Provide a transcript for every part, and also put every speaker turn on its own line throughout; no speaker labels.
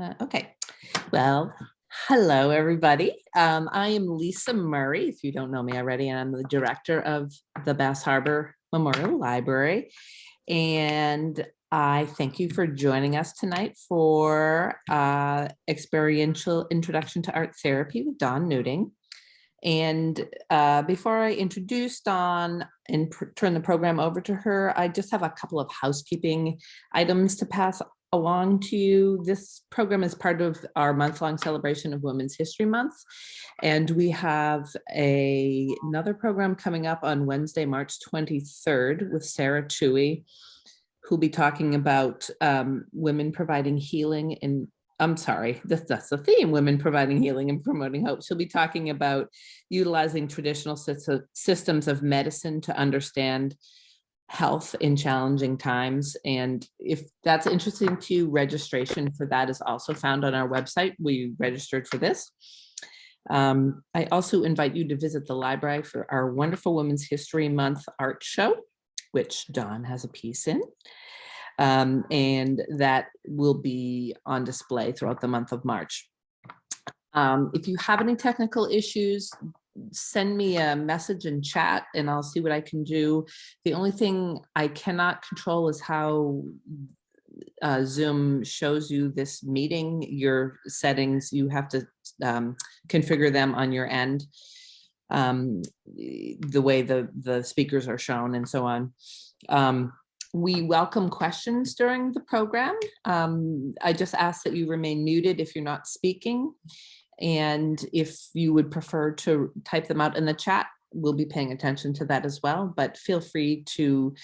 Okay, well, hello everybody. I am Lisa Murray, if you don't know me already, and I'm the director of the Bass Harbor Memorial Library. And I thank you for joining us tonight for Experiential Introduction to Art Therapy with Dawn Nuding. And before I introduce Dawn and turn the program over to her, I just have a couple of housekeeping items to pass along to you. This program is part of our month-long celebration of Women's History Month. And we have another program coming up on Wednesday, March 23rd with Sarah Chewy, who'll be talking about women providing healing in I'm sorry, that's the theme, women providing healing and promoting hope. She'll be talking about utilizing traditional systems of medicine to understand health in challenging times. And if that's interesting to you, registration for that is also found on our website. We registered for this. I also invite you to visit the library for our wonderful Women's History Month art show, which Dawn has a piece in. And that will be on display throughout the month of March. If you have any technical issues, send me a message in chat and I'll see what I can do. The only thing I cannot control is how Zoom shows you this meeting. Your settings, you have to configure them on your end, the way the speakers are shown and so on. We welcome questions during the program. I just ask that you remain muted if you're not speaking. And if you would prefer to type them out in the chat, we'll be paying attention to that as well. But feel free to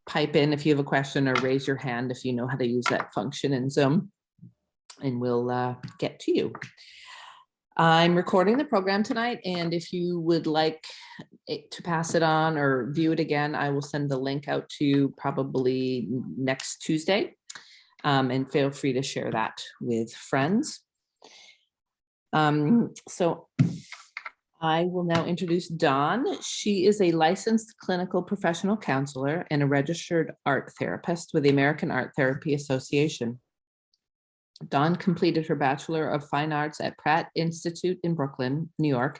pipe in if you have a question or raise your hand if you know how to use that function in Zoom, and we'll get to you. I'm recording the program tonight, and if you would like to pass it on or view it again, I will send the link out to you probably next Tuesday, and feel free to share that with friends. So I will now introduce Dawn. She is a licensed clinical professional counselor and a registered art therapist with the American Art Therapy Association. Dawn completed her Bachelor of Fine Arts at Pratt Institute in Brooklyn, New York,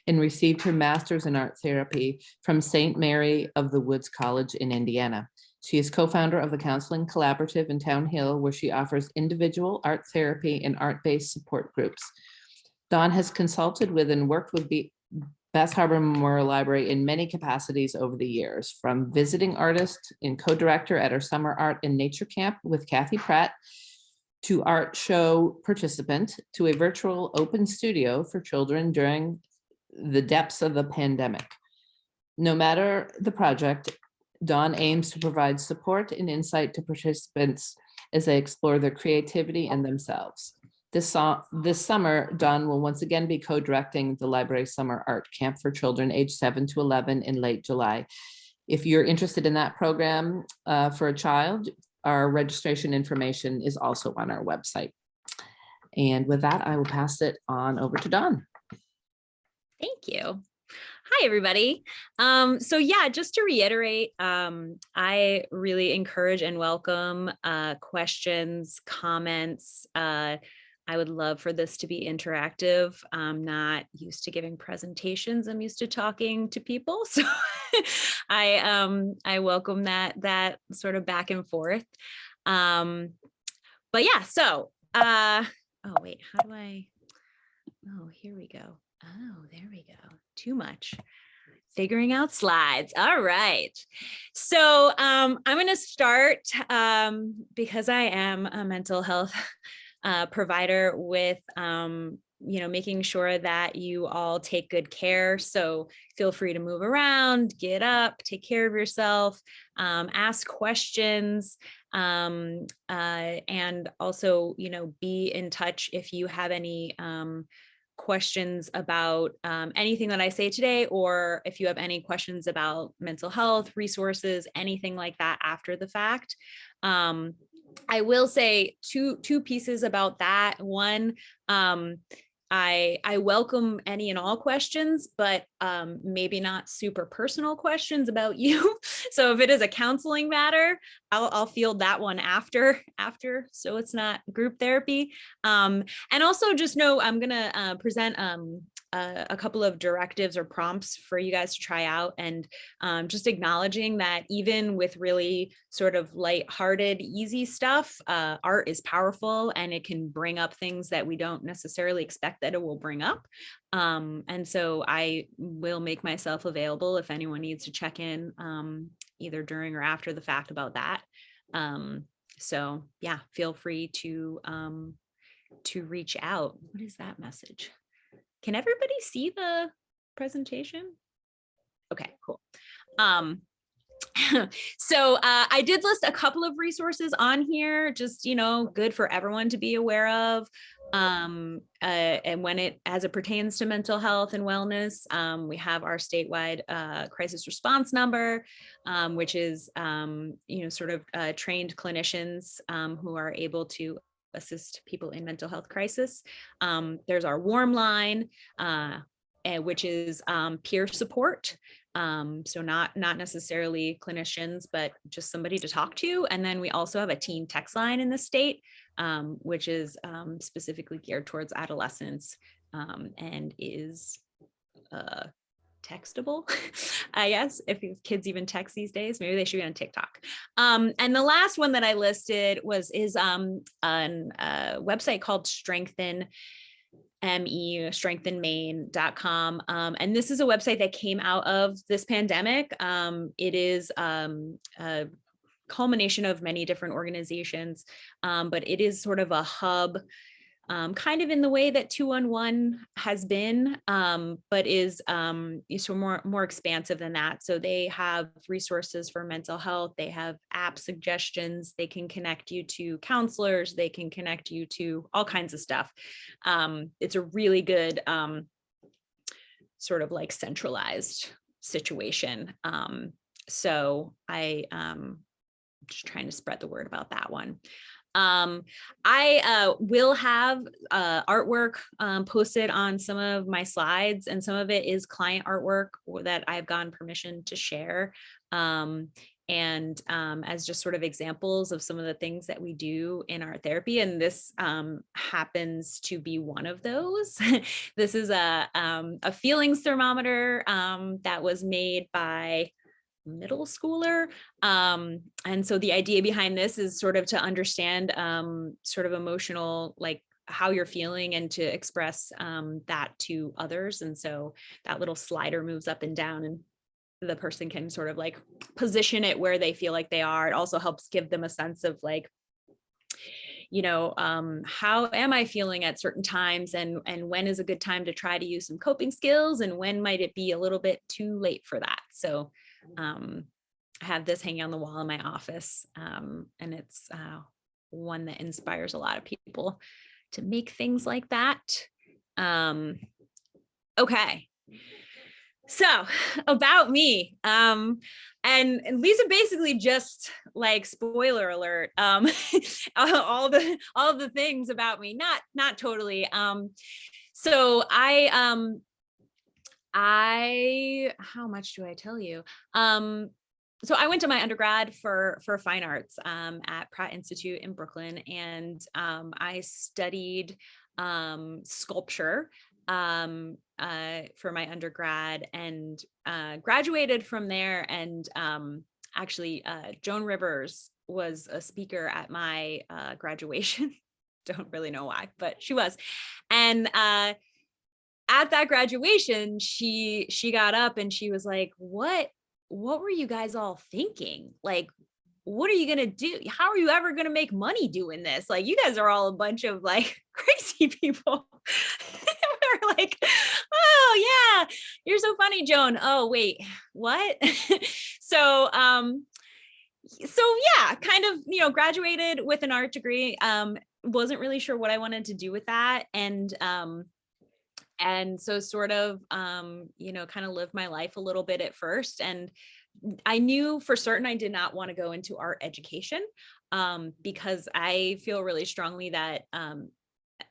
and received her Master's in Art Therapy from St. Mary of the Woods College in Indiana. She is co-founder of the Counseling Collaborative in Town Hill, where she offers individual art therapy and art-based support groups. Dawn has consulted with and worked with Bass Harbor Memorial Library in many capacities over the years, from visiting artist and co-director at our summer art and nature camp with Kathy Pratt, to art show participant, to a virtual open studio for children during the depths of the pandemic. No matter the project, Dawn aims to provide support and insight to participants as they explore their creativity and themselves. This summer, Dawn will once again be co-directing the library summer art camp for children aged 7 to 11 in late July. If you're interested in that program for a child, our registration information is also on our website. And with that, I will pass it on over to Dawn.
Thank you. Hi, everybody. So yeah, just to reiterate, I really encourage and welcome questions, comments. I would love for this to be interactive. I'm not used to giving presentations. I'm used to talking to people. So I welcome that sort of back and forth. But yeah, so, oh wait, how do oh, here we go. Oh, there we go. Too much. Figuring out slides. All right. So I'm going to start because I am a mental health provider with, making sure that you all take good care. So feel free to move around, get up, take care of yourself, ask questions, and also, be in touch if you have any questions about anything that I say today, or if you have any questions about mental health resources, anything like that after the fact. I will say two pieces about that. One, I welcome any and all questions, but maybe not super personal questions about you. So if it is a counseling matter, I'll field that one after, so it's not group therapy. And also just know I'm gonna present a couple of directives or prompts for you guys to try out, and just acknowledging that even with really sort of lighthearted, easy stuff, art is powerful and it can bring up things that we don't necessarily expect that it will bring up. And so I will make myself available if anyone needs to check in either during or after the fact about that. So yeah, feel free to reach out. What is that message? Can everybody see the presentation? Okay, cool. So I did list a couple of resources on here, just, good for everyone to be aware of. And as it pertains to mental health and wellness, we have our statewide crisis response number, which is, sort of trained clinicians who are able to assist people in mental health crisis. There's our warm line, which is peer support. So not necessarily clinicians, but just somebody to talk to. And then we also have a teen text line in the state, which is specifically geared towards adolescents, and is textable, I guess, if kids even text these days. Maybe they should be on TikTok. And the last one that I listed is a website called strengthenmaine.com. And this is a website that came out of this pandemic. It is a culmination of many different organizations, but it is sort of a hub, kind of in the way that 211 has been, but is so more expansive than that. So they have resources for mental health. They have app suggestions. They can connect you to counselors. They can connect you to all kinds of stuff. It's a really good sort of like centralized situation. So I just trying to spread the word about that one. I will have artwork posted on some of my slides, and some of it is client artwork that I've gotten permission to share. And as just sort of examples of some of the things that we do in our therapy. And this happens to be one of those. This is a feelings thermometer that was made by middle schooler. And so the idea behind this is sort of to understand sort of emotional, like how you're feeling, and to express that to others. And so that little slider moves up and down, and the person can sort of like position it where they feel like they are. It also helps give them a sense of like, how am I feeling at certain times, and when is a good time to try to use some coping skills, and when might it be a little bit too late for that. So I have this hanging on the wall in my office, and it's one that inspires a lot of people to make things like that. Okay. So about me, and Lisa basically just like, spoiler alert, all the things about me, not totally. So I how much do I tell you? So I went to my undergrad for fine arts at Pratt Institute in Brooklyn, and I studied sculpture for my undergrad, and graduated from there. And actually, Joan Rivers was a speaker at my graduation. Don't really know why, but she was. And at that graduation, she got up and she was like, what were you guys all thinking? Like, what are you going to do? How are you ever going to make money doing this? Like, you guys are all a bunch of like crazy people. We're like, oh yeah, you're so funny, Joan. Oh wait, what? So yeah, kind of, graduated with an art degree. Wasn't really sure what I wanted to do with that. And so sort of, kind of lived my life a little bit at first. And I knew for certain I did not want to go into art education, because I feel really strongly that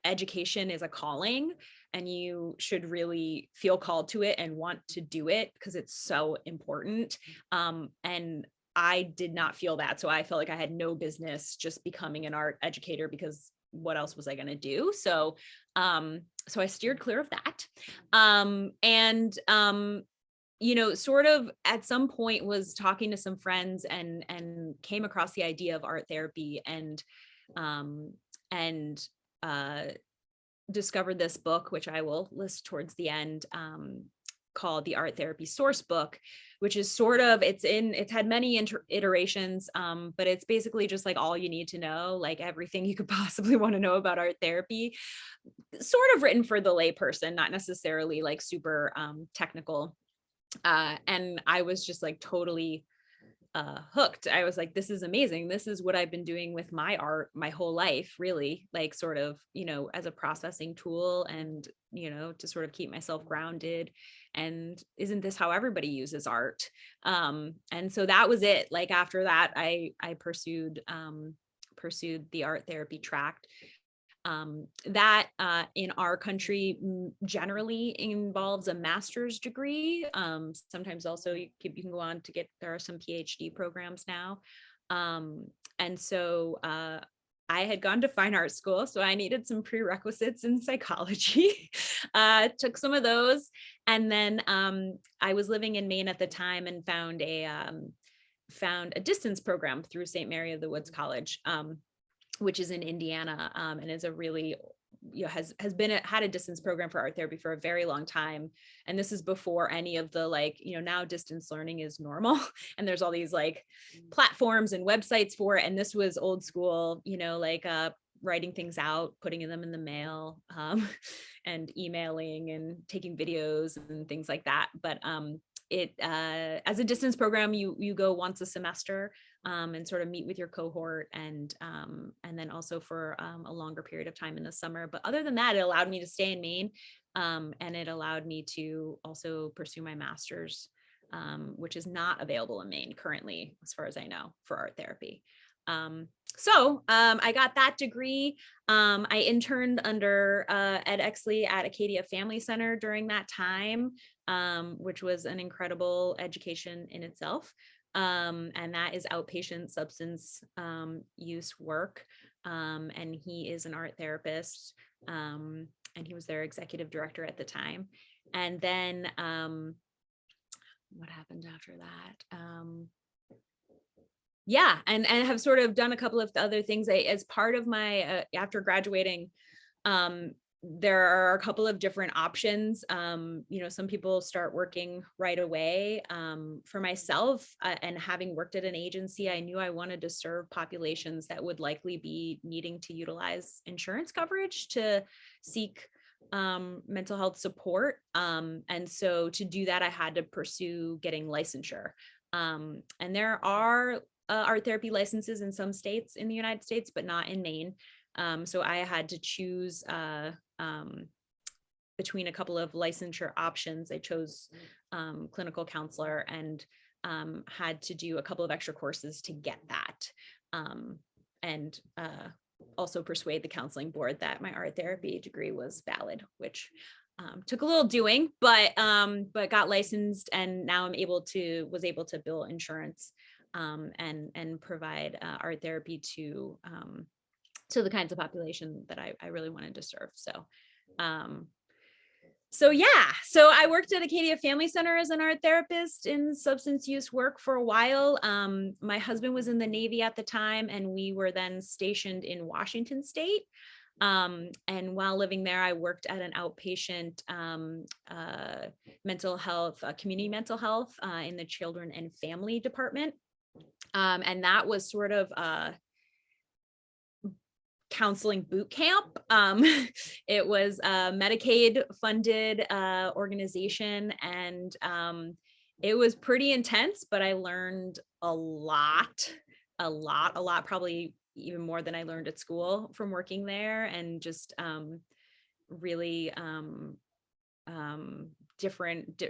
education is a calling. and you should really feel called to it and want to do it because it's so important. And I did not feel that. So I felt like I had no business just becoming an art educator, because what else was I going to do? So I steered clear of that. Sort of at some point was talking to some friends and came across the idea of art therapy, and discovered this book, which I will list towards the end, called the Art Therapy Source Book, which is it's had many iterations, but it's basically just like all you need to know, like everything you could possibly want to know about art therapy, sort of written for the layperson, not necessarily like super technical. And I was just like totally hooked. I was like, this is amazing. This is what I've been doing with my art my whole life, really, like sort of, as a processing tool, and, to sort of keep myself grounded. And isn't this how everybody uses art? And so that was it. Like after that, I pursued the art therapy track. That in our country generally involves a master's degree. Sometimes also you can go on to there are some PhD programs now. And so I had gone to fine art school, so I needed some prerequisites in psychology. Took some of those. And then I was living in Maine at the time and found a distance program through St. Mary of the Woods College, which is in Indiana, and is a really, has had a distance program for art therapy for a very long time. And this is before any of the now distance learning is normal. And there's all these like platforms and websites for it. And this was old school, writing things out, putting them in the mail, and emailing and taking videos and things like that. But as a distance program, you go once a semester, and sort of meet with your cohort, and then also for a longer period of time in the summer. But other than that, it allowed me to stay in Maine, and it allowed me to also pursue my master's, which is not available in Maine currently, as far as I know, for art therapy. So I got that degree. I interned under Ed Exley at Acadia Family Center during that time, which was an incredible education in itself. And that is outpatient substance use work. And he is an art therapist, and he was their executive director at the time. And then what happened after that? And have sort of done a couple of other things. As part of my after graduating, there are a couple of different options. Some people start working right away. For myself, and having worked at an agency, I knew I wanted to serve populations that would likely be needing to utilize insurance coverage to seek mental health support. And so to do that, I had to pursue getting licensure. And there are art therapy licenses in some states in the United States, but not in Maine. So I had to choose between a couple of licensure options. I chose clinical counselor, and had to do a couple of extra courses to get that. And also persuade the counseling board that my art therapy degree was valid, which took a little doing, but got licensed, and now was able to bill insurance, and provide art therapy to the kinds of population that I really wanted to serve. So I worked at Acadia Family Center as an art therapist in substance use work for a while. My husband was in the Navy at the time, and we were then stationed in Washington State. And while living there, I worked at an outpatient mental health, community mental health, in the children and family department. And that was sort of counseling boot camp. It was a Medicaid funded organization, and it was pretty intense, but I learned a lot, probably even more than I learned at school from working there, and just really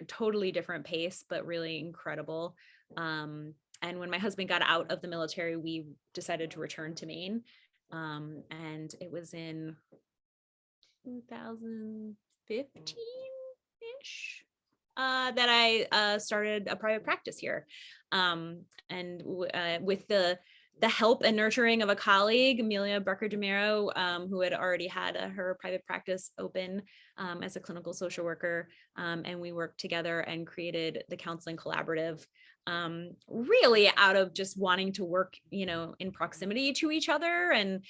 totally different pace, but really incredible. And when my husband got out of the military, we decided to return to Maine. And it was in 2015-ish, that I started a private practice here. And with the help and nurturing of a colleague, Amelia Brucker-DeMero, who had already had her private practice open as a clinical social worker. And we worked together and created the Counseling Collaborative, really out of just wanting to work, in proximity to each other and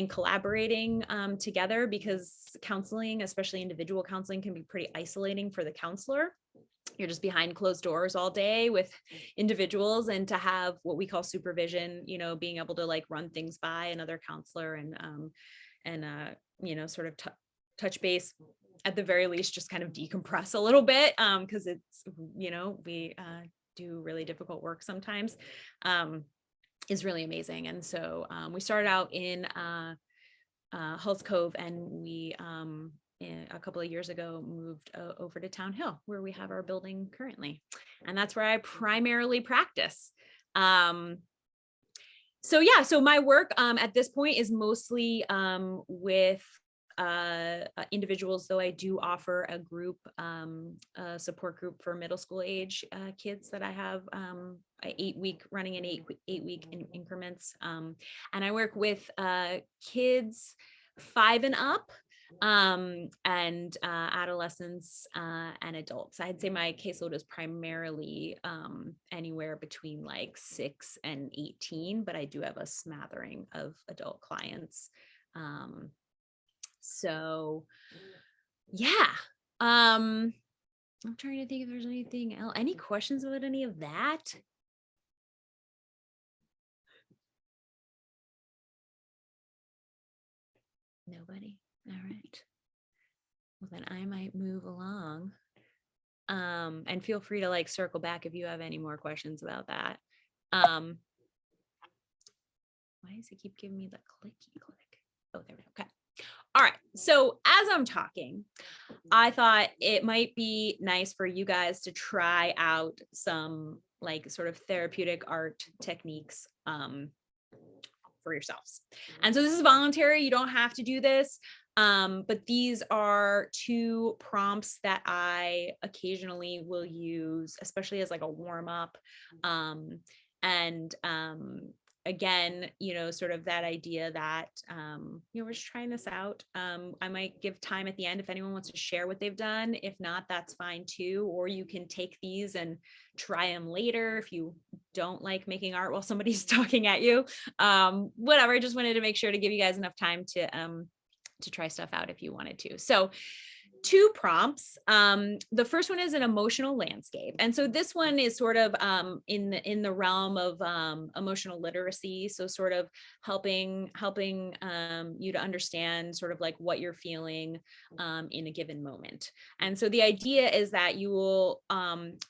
collaborating together, because counseling, especially individual counseling, can be pretty isolating for the counselor. You're just behind closed doors all day with individuals, and to have what we call supervision, being able to like run things by another counselor and sort of touch base, at the very least, just kind of decompress a little bit, because it's, we do really difficult work sometimes, is really amazing. And so we started out in Hulls Cove, and we a couple of years ago moved over to Town Hill, where we have our building currently, and that's where I primarily practice. So my work at this point is mostly with individuals, though I do offer a group, a support group for middle school age kids that I have running in 8-week increments, and I work with kids 5 and up, and adolescents and adults. I'd say my caseload is primarily anywhere between like 6 and 18, but I do have a smattering of adult clients. So yeah, I'm trying to think if there's anything else. Any questions about any of that? Nobody? All right. Well, then I might move along. And feel free to like circle back if you have any more questions about that. Why does it keep giving me the clicky click? Oh, there we go. Okay. All right. So as I'm talking, I thought it might be nice for you guys to try out some like sort of therapeutic art techniques for yourselves. And so this is voluntary. You don't have to do this. But these are 2 prompts that I occasionally will use, especially as like a warm up. Again, sort of that idea that, we're just trying this out. I might give time at the end if anyone wants to share what they've done. If not, that's fine too. Or you can take these and try them later if you don't like making art while somebody's talking at you. Whatever. I just wanted to make sure to give you guys enough time to try stuff out if you wanted to. So 2 prompts. The first one is an emotional landscape. And so this one is sort of in the realm of emotional literacy. So sort of helping you to understand sort of like what you're feeling in a given moment. And so the idea is that you will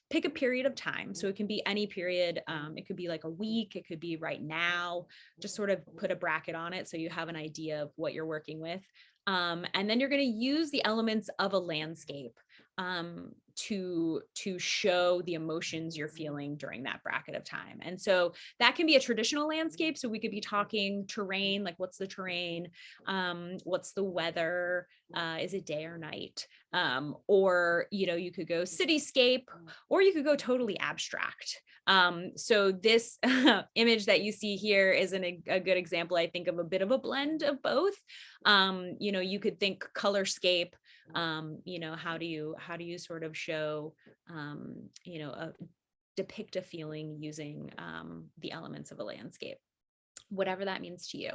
pick a period of time. So it can be any period. It could be like a week. It could be right now. Just sort of put a bracket on it so you have an idea of what you're working with. And then you're going to use the elements of a landscape to show the emotions you're feeling during that bracket of time. And so that can be a traditional landscape. So we could be talking terrain, like what's the terrain? What's the weather? Is it day or night? Or, you could go cityscape, or you could go totally abstract. So this image that you see here is a good example, I think, of a bit of a blend of both. You could think colorscape. How do you sort of show, depict a feeling using the elements of a landscape, whatever that means to you.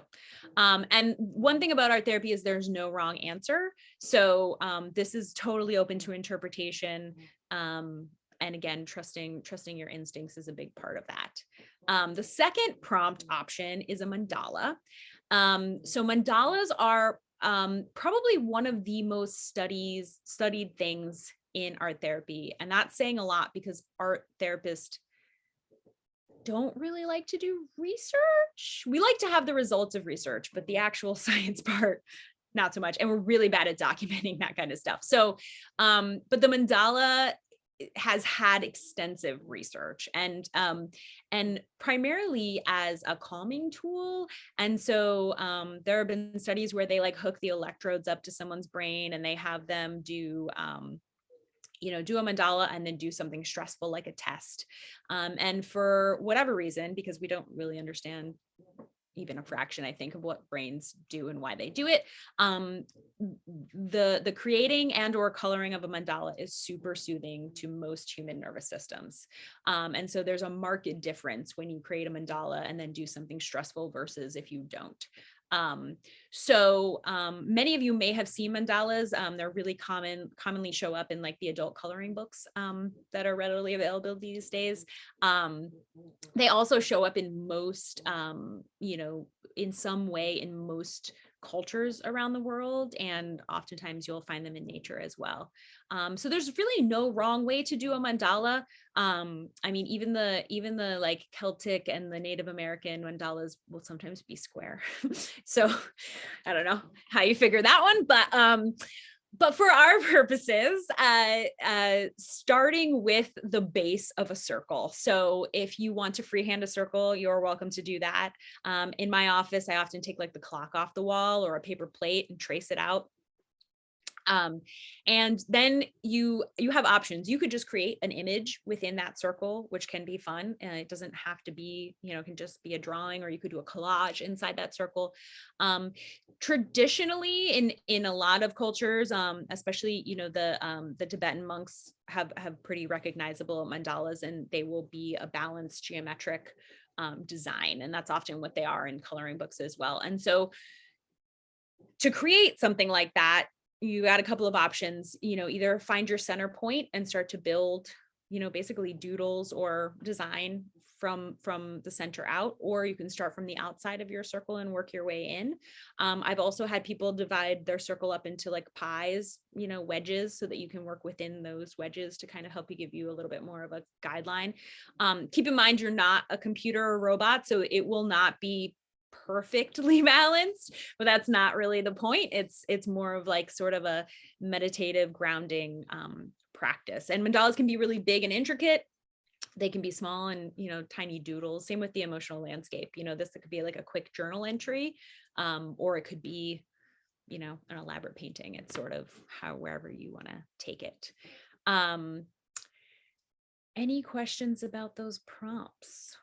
And one thing about art therapy is there's no wrong answer. So this is totally open to interpretation. And again, trusting your instincts is a big part of that. The second prompt option is a mandala. So mandalas are probably one of the most studied things in art therapy. And that's saying a lot because art therapists don't really like to do research. We like to have the results of research, but the actual science part, not so much. And we're really bad at documenting that kind of stuff. So, but the mandala has had extensive research and primarily as a calming tool. And so there have been studies where they like hook the electrodes up to someone's brain and they have them do do a mandala and then do something stressful like a test. And for whatever reason, because we don't really understand even a fraction, I think, of what brains do and why they do it. The creating and or coloring of a mandala is super soothing to most human nervous systems. And so there's a marked difference when you create a mandala and then do something stressful versus if you don't. Many of you may have seen mandalas. They're really commonly show up in like the adult coloring books that are readily available these days. They also show up in most, in some way in most cultures around the world, and oftentimes you'll find them in nature as well. So there's really no wrong way to do a mandala. I mean, even the like Celtic and the Native American mandalas will sometimes be square. So I don't know how you figure that one, but for our purposes, starting with the base of a circle. So if you want to freehand a circle, you're welcome to do that. In my office, I often take like the clock off the wall or a paper plate and trace it out. And then you have options. You could just create an image within that circle, which can be fun. And it doesn't have to be, it can just be a drawing, or you could do a collage inside that circle. Traditionally in a lot of cultures, especially, the Tibetan monks have pretty recognizable mandalas, and they will be a balanced geometric design. And that's often what they are in coloring books as well. And so to create something like that, you got a couple of options. Either find your center point and start to build, basically doodles or design from the center out, or you can start from the outside of your circle and work your way in. I've also had people divide their circle up into like pies, wedges, so that you can work within those wedges to kind of help you, give you a little bit more of a guideline. Keep in mind, you're not a computer or robot, so it will not be perfectly balanced, but that's not really the point. It's more of like sort of a meditative grounding practice. And mandalas can be really big and intricate. They can be small and tiny doodles. Same with the emotional landscape. This could be like a quick journal entry, or it could be an elaborate painting. It's sort of wherever you want to take it. Any questions about those prompts?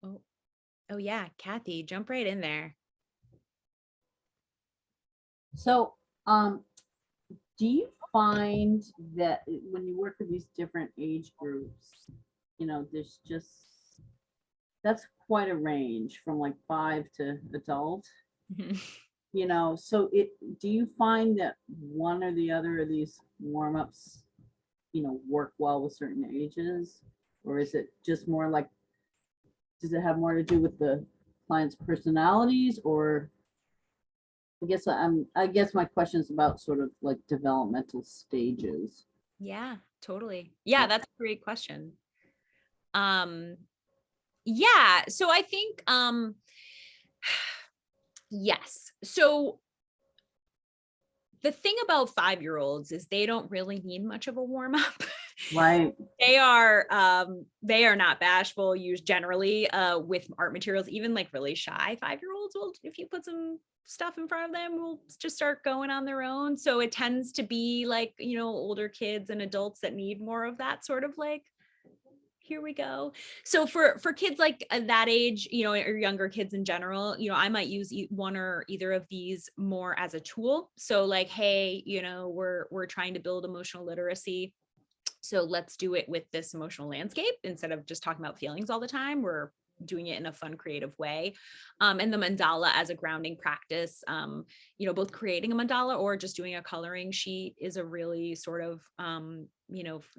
No. Oh yeah, Kathy, jump right in there.
So, do you find that when you work with these different age groups, there's that's quite a range from like 5 to adult, so do you find that one or the other of these warm-ups, work well with certain ages, or is it just more like, does it have more to do with the client's personalities, or I guess my question is about sort of like developmental stages.
Yeah, totally. Yeah, that's a great question. Yeah, so I think yes. So the thing about 5-year-olds is they don't really need much of a warm up.
Right.
They are not bashful used generally with art materials. Even like really shy 5-year-olds will, if you put some stuff in front of them, will just start going on their own. So it tends to be like, older kids and adults that need more of that sort of like, here we go. So for kids like that age, or younger kids in general, I might use one or either of these more as a tool. So like, hey, we're trying to build emotional literacy. So let's do it with this emotional landscape instead of just talking about feelings all the time. We're doing it in a fun, creative way. And the mandala as a grounding practice, both creating a mandala or just doing a coloring sheet is a really sort of,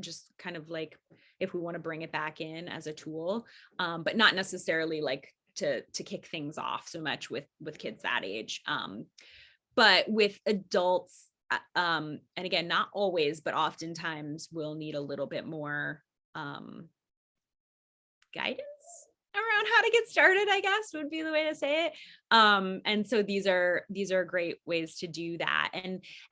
just kind of like, if we want to bring it back in as a tool, but not necessarily like to kick things off so much with kids that age. But with adults, and again, not always, but oftentimes we'll need a little bit more guidance around on how to get started, I guess would be the way to say it. And so these are great ways to do that.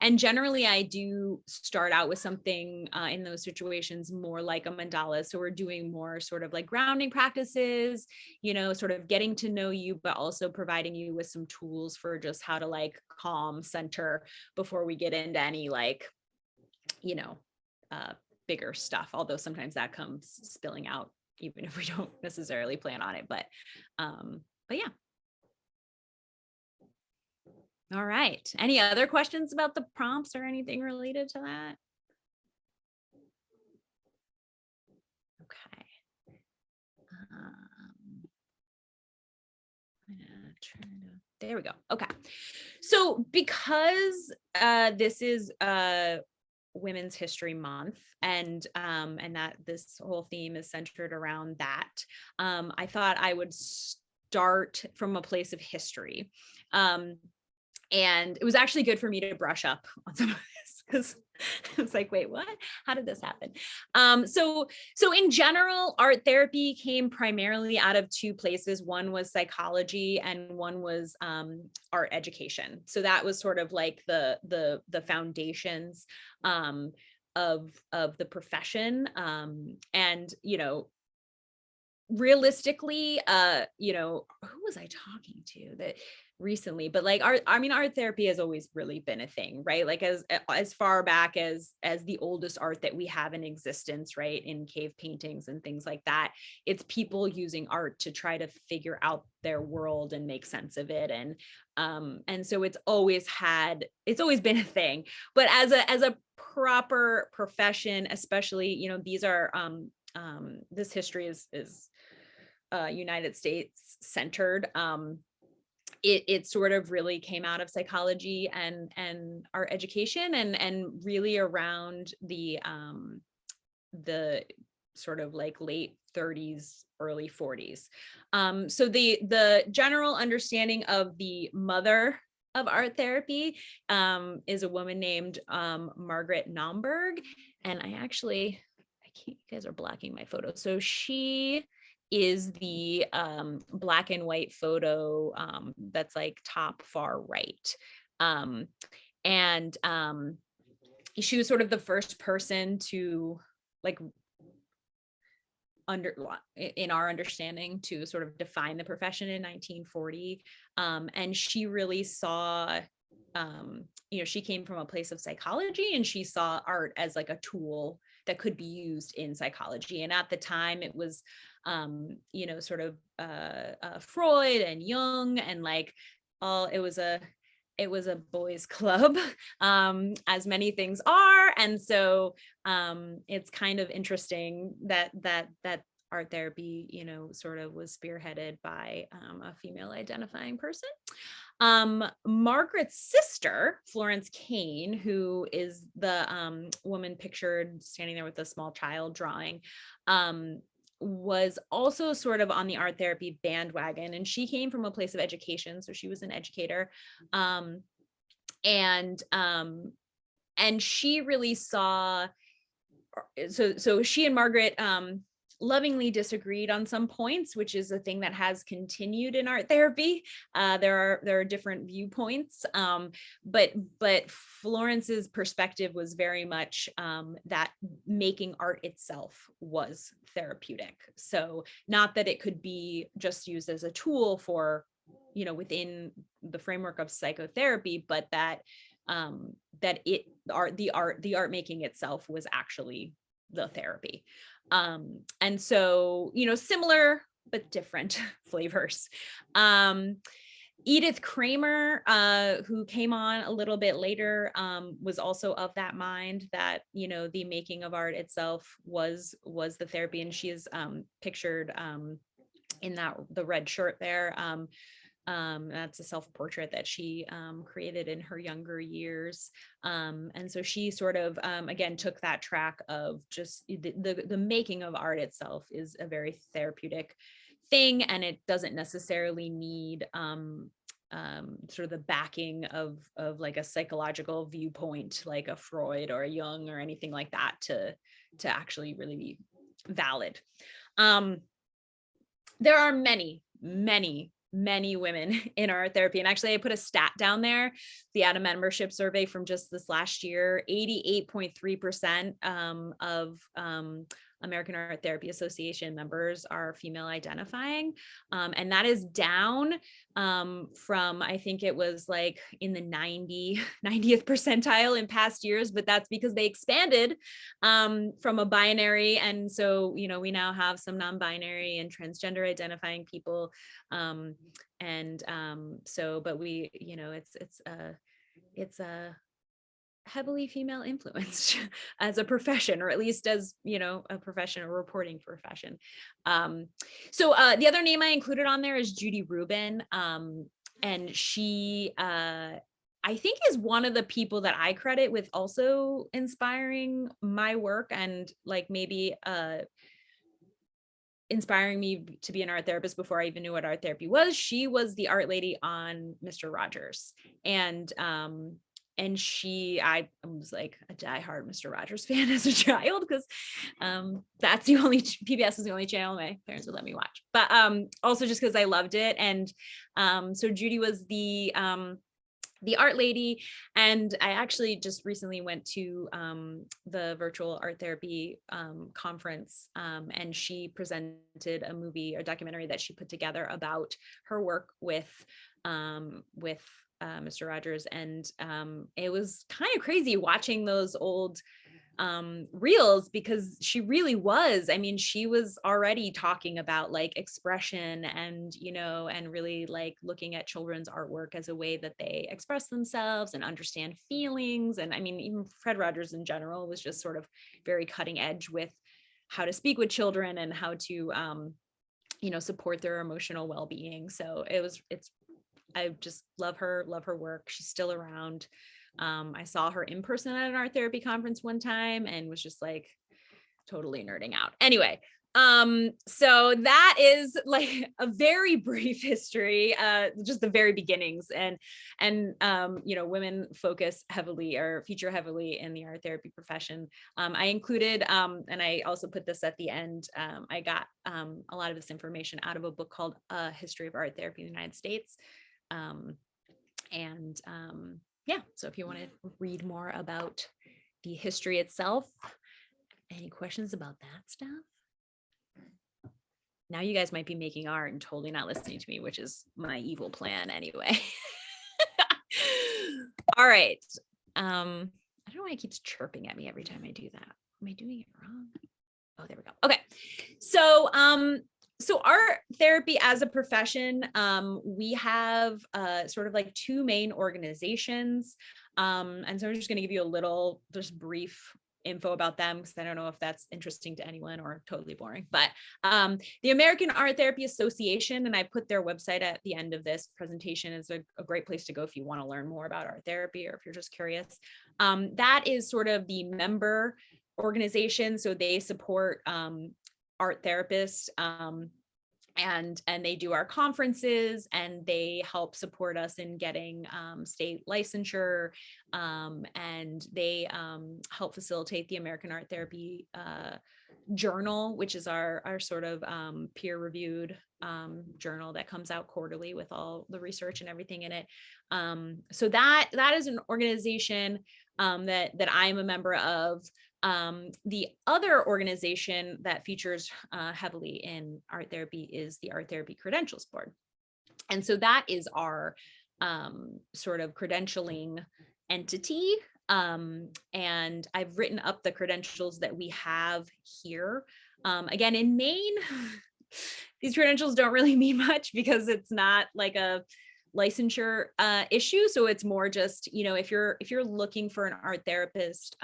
And generally I do start out with something in those situations more like a mandala. So we're doing more sort of like grounding practices, you know, sort of getting to know you, but also providing you with some tools for just how to like calm, center before we get into any like, you know, bigger stuff, although sometimes that comes spilling out even if we don't necessarily plan on it, but yeah. All right, any other questions about the prompts or anything related to that? Okay. I'm gonna try to, there we go. Okay, so because this is Women's History Month, and that this whole theme is centered around that, I thought I would start from a place of history. And it was actually good for me to brush up on some of this, because I was like, wait, what? How did this happen? So in general, art therapy came primarily out of two places. One was psychology and one was art education. So that was sort of like the foundations of the profession. And, you know, realistically, you know, who was I talking to that recently, but like art therapy has always really been a thing, right? Like as far back as the oldest art that we have in existence, right, in cave paintings and things like that, it's people using art to try to figure out their world and make sense of it. And so it's always been a thing. But as a proper profession, especially, you know, these are this history is United States centered. It sort of really came out of psychology and art education, and really around the sort of like late 30s, early 40s. So the general understanding of the mother of art therapy is a woman named Margaret Naumburg, and I can't, you guys are blocking my photo. So she is the black and white photo that's like top far right. And she was sort of the first person to, like, in our understanding, to sort of define the profession in 1940. And she really saw, you know, she came from a place of psychology, and she saw art as like a tool that could be used in psychology. And at the time it was, you know, sort of Freud and Jung, and like it was a boys club, as many things are. And so it's kind of interesting that art therapy, you know, sort of was spearheaded by a female identifying person. Margaret's sister, Florence Kane, who is the woman pictured standing there with a small child drawing, was also sort of on the art therapy bandwagon, and she came from a place of education, so she was an educator. And she really saw, so she and Margaret lovingly disagreed on some points, which is a thing that has continued in art therapy. There are different viewpoints, but Florence's perspective was very much that making art itself was therapeutic. So not that it could be just used as a tool for, you know, within the framework of psychotherapy, but that the art making itself was actually the therapy. And so, you know, similar but different flavors. Edith Kramer, who came on a little bit later, was also of that mind that, you know, the making of art itself was the therapy. And she is pictured in the red shirt there. That's a self-portrait that she created in her younger years. And so she sort of, again, took that track of just the making of art itself is a very therapeutic thing, and it doesn't necessarily need sort of the backing of like a psychological viewpoint, like a Freud or a Jung or anything like that to actually really be valid. there are many women in art therapy. And actually I put a stat down there, the ADA membership survey from just this last year, 88.3% of American Art Therapy Association members are female identifying. And that is down from, I think it was like in the 90th percentile in past years, but that's because they expanded from a binary. And so, you know, we now have some non-binary and transgender identifying people. So, but we, you know, it's a heavily female influenced as a profession, or at least as, you know, a profession, a reporting profession. So the other name I included on there is Judy Rubin. And she, I think, is one of the people that I credit with also inspiring my work and like maybe inspiring me to be an art therapist before I even knew what art therapy was. She was the art lady on Mr. Rogers. And I was like a diehard Mr. Rogers fan as a child, because that's the only, PBS is the only channel my parents would let me watch, but also just because I loved it. And so Judy was the art lady. And I actually just recently went to the virtual art therapy conference, and she presented a documentary that she put together about her work with Mr. Rogers. And it was kind of crazy watching those old reels, because she really was, I mean, she was already talking about like expression and, you know, and really like looking at children's artwork as a way that they express themselves and understand feelings. And I mean, even Fred Rogers in general was just sort of very cutting edge with how to speak with children and how to, you know, support their emotional well-being. So I just love her work. She's still around. I saw her in person at an art therapy conference one time and was just like totally nerding out. Anyway, so that is like a very brief history, just the very beginnings, and you know, women focus heavily or feature heavily in the art therapy profession. I included, and I also put this at the end, I got a lot of this information out of a book called A History of Art Therapy in the United States. Yeah, so if you want to read more about the history itself, any questions about that stuff? Now you guys might be making art and totally not listening to me, which is my evil plan anyway. All right. I don't know why it keeps chirping at me every time I do that. Am I doing it wrong? Oh, there we go. Okay. So, so art therapy as a profession, we have sort of like two main organizations. And so I'm just going to give you a little, just brief info about them, because I don't know if that's interesting to anyone or totally boring, but the American Art Therapy Association, and I put their website at the end of this presentation, is a great place to go if you want to learn more about art therapy or if you're just curious. That is sort of the member organization. So they support art therapists, and they do our conferences, and they help support us in getting state licensure, and they help facilitate the American Art Therapy Journal, which is our sort of peer-reviewed journal that comes out quarterly with all the research and everything in it. So that is an organization that I'm a member of. The other organization that features heavily in art therapy is the Art Therapy Credentials Board. And so that is our sort of credentialing entity. And I've written up the credentials that we have here. Again, in Maine, these credentials don't really mean much because it's not like a licensure issue. So it's more just, you know, if you're looking for an art therapist,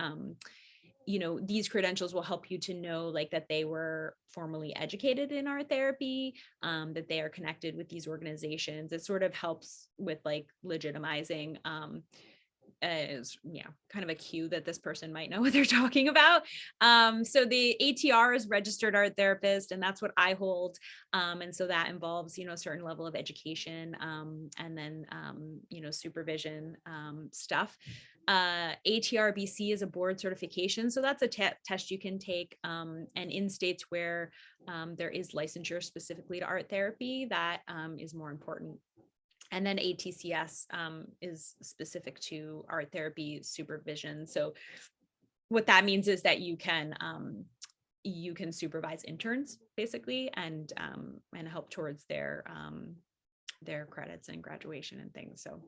you know, these credentials will help you to know like that they were formally educated in art therapy, that they are connected with these organizations. It sort of helps with like legitimizing is, kind of a cue that this person might know what they're talking about. So the ATR is registered art therapist, and that's what I hold. And so that involves, a certain level of education, and then, supervision stuff. ATRBC is a board certification. So that's a test you can take. And in states where there is licensure specifically to art therapy, that is more important. And then ATCS is specific to art therapy supervision. So what that means is that you can supervise interns basically, and help towards their credits and graduation and things. So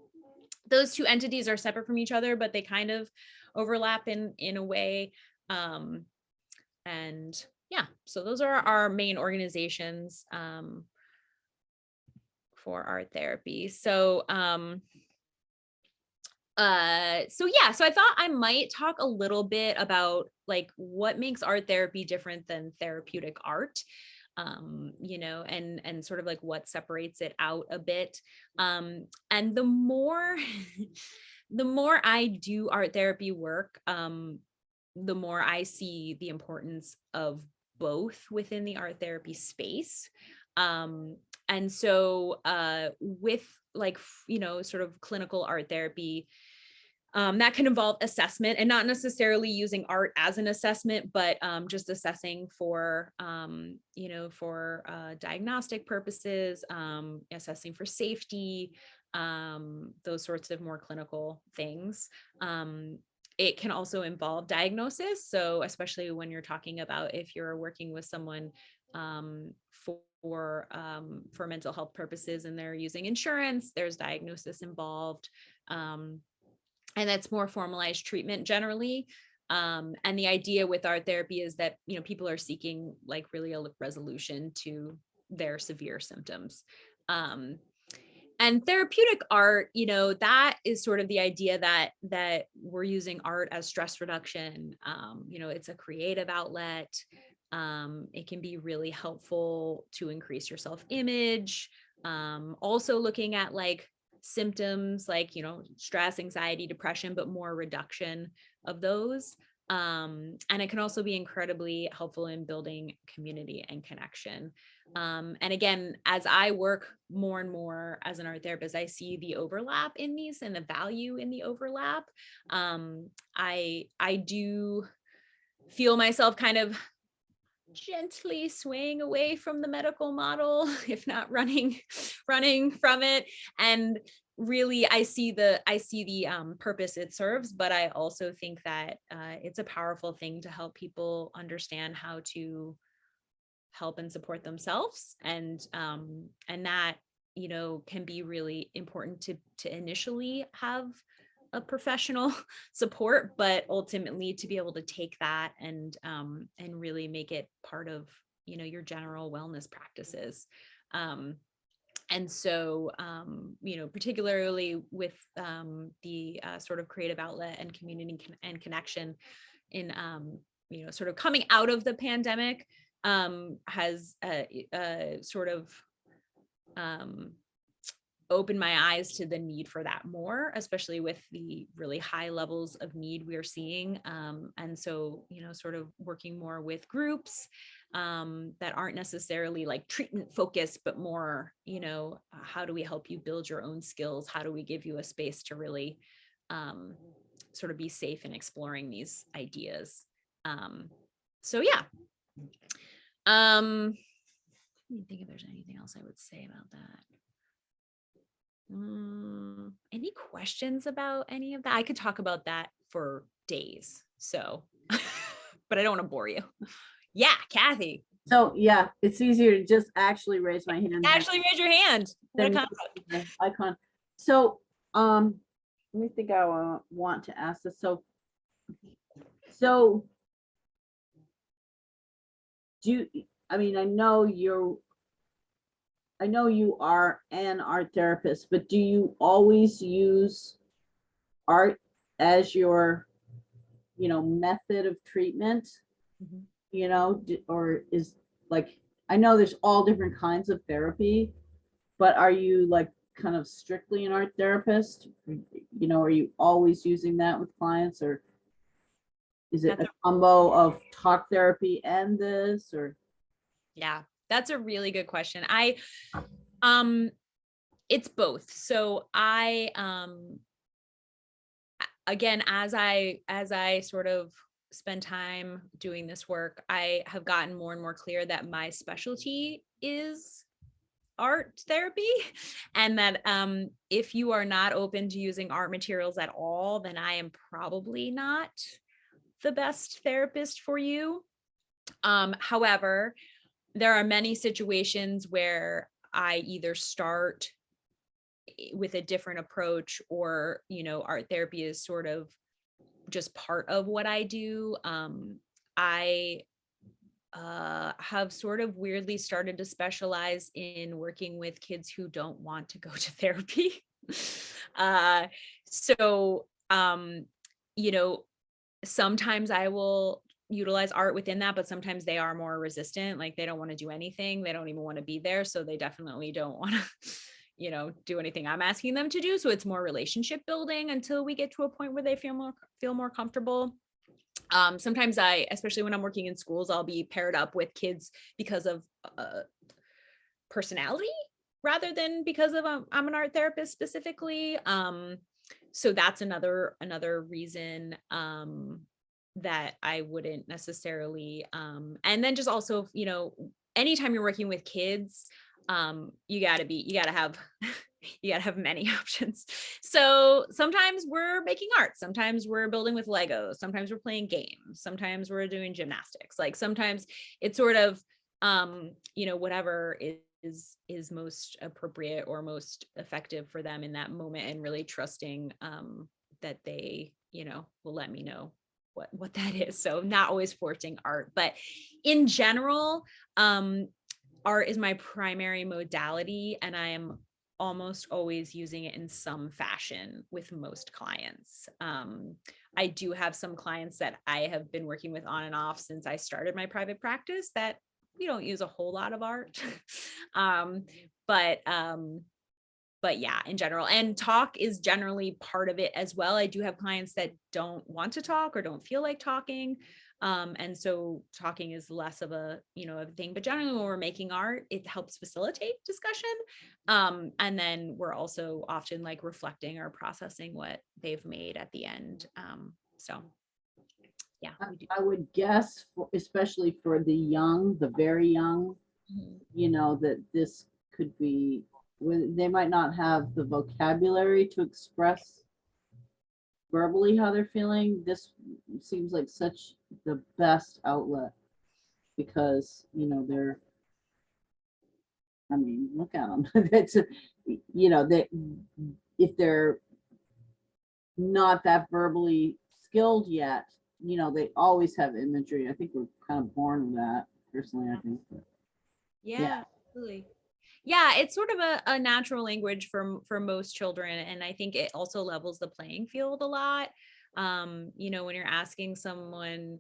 those two entities are separate from each other, but they kind of overlap in a way. And yeah, so those are our main organizations for art therapy. So so I thought I might talk a little bit about like what makes art therapy different than therapeutic art, and sort of like what separates it out a bit. And the more I do art therapy work, the more I see the importance of both within the art therapy space. And so with like, sort of clinical art therapy, that can involve assessment, and not necessarily using art as an assessment, but just assessing for, for diagnostic purposes, assessing for safety, those sorts of more clinical things. It can also involve diagnosis. So especially when you're talking about if you're working with someone for mental health purposes and they're using insurance, there's diagnosis involved. And that's more formalized treatment generally. And the idea with art therapy is that, people are seeking like really a resolution to their severe symptoms. And therapeutic art, that is sort of the idea that we're using art as stress reduction. It's a creative outlet. It can be really helpful to increase your self-image. Also looking at like symptoms like, stress, anxiety, depression, but more reduction of those. And it can also be incredibly helpful in building community and connection. And again, as I work more and more as an art therapist, I see the overlap in these and the value in the overlap. I do feel myself kind of gently swaying away from the medical model, if not running from it. And really, I see the purpose it serves, but I also think that it's a powerful thing to help people understand how to help and support themselves, and that can be really important to initially have a professional support, but ultimately to be able to take that and really make it part of your general wellness practices. And so particularly with the sort of creative outlet and community and connection in sort of coming out of the pandemic, has sort of opened my eyes to the need for that more, especially with the really high levels of need we're seeing. And so, sort of working more with groups that aren't necessarily like treatment focused, but more, how do we help you build your own skills? How do we give you a space to really sort of be safe in exploring these ideas? So yeah. Let me think if there's anything else I would say about that. Any questions about any of that? I could talk about that for days. So, but I don't want to bore you. Yeah, Kathy.
So yeah, it's easier to just actually raise my hand.
Actually raise your hand.
Icon. So let me think. I want to ask this. So I know you are an art therapist, but do you always use art as your, method of treatment? Or is like, I know there's all different kinds of therapy, but are you like kind of strictly an art therapist? You know, are you always using that with clients, or is it a combo of talk therapy and this, or?
Yeah, that's a really good question. It's both. So again, as I sort of spend time doing this work, I have gotten more and more clear that my specialty is art therapy, and that if you are not open to using art materials at all, then I am probably not the best therapist for you. However, there are many situations where I either start with a different approach, or, art therapy is sort of just part of what I do. I have sort of weirdly started to specialize in working with kids who don't want to go to therapy. So, sometimes I will utilize art within that, but sometimes they are more resistant. Like, they don't want to do anything. They don't even want to be there. So they definitely don't want to, do anything I'm asking them to do. So it's more relationship building until we get to a point where they feel more comfortable. Sometimes especially when I'm working in schools, I'll be paired up with kids because of personality rather than because of I'm an art therapist specifically. So that's another reason that I wouldn't necessarily. And then just also, anytime you're working with kids, you gotta have many options. So sometimes we're making art, sometimes we're building with Legos, sometimes we're playing games, sometimes we're doing gymnastics. Like, sometimes it's sort of, whatever is most appropriate or most effective for them in that moment, and really trusting that they, will let me know what that is. So not always forcing art, but in general, art is my primary modality, and I am almost always using it in some fashion with most clients. I do have some clients that I have been working with on and off since I started my private practice that we don't use a whole lot of art. But yeah, in general, and talk is generally part of it as well. I do have clients that don't want to talk or don't feel like talking. And so talking is less of a thing, but generally when we're making art, it helps facilitate discussion. And then we're also often like reflecting or processing what they've made at the end. So yeah, we do.
I would guess, especially for the very young, that this could be, they might not have the vocabulary to express verbally how they're feeling. This seems like such the best outlet, because they're, I mean, look at them. It's they, if they're not that verbally skilled yet, they always have imagery. I think we're kind of born with that, personally, I think. But,
yeah, absolutely. Yeah, it's sort of a natural language for most children. And I think it also levels the playing field a lot. When you're asking someone,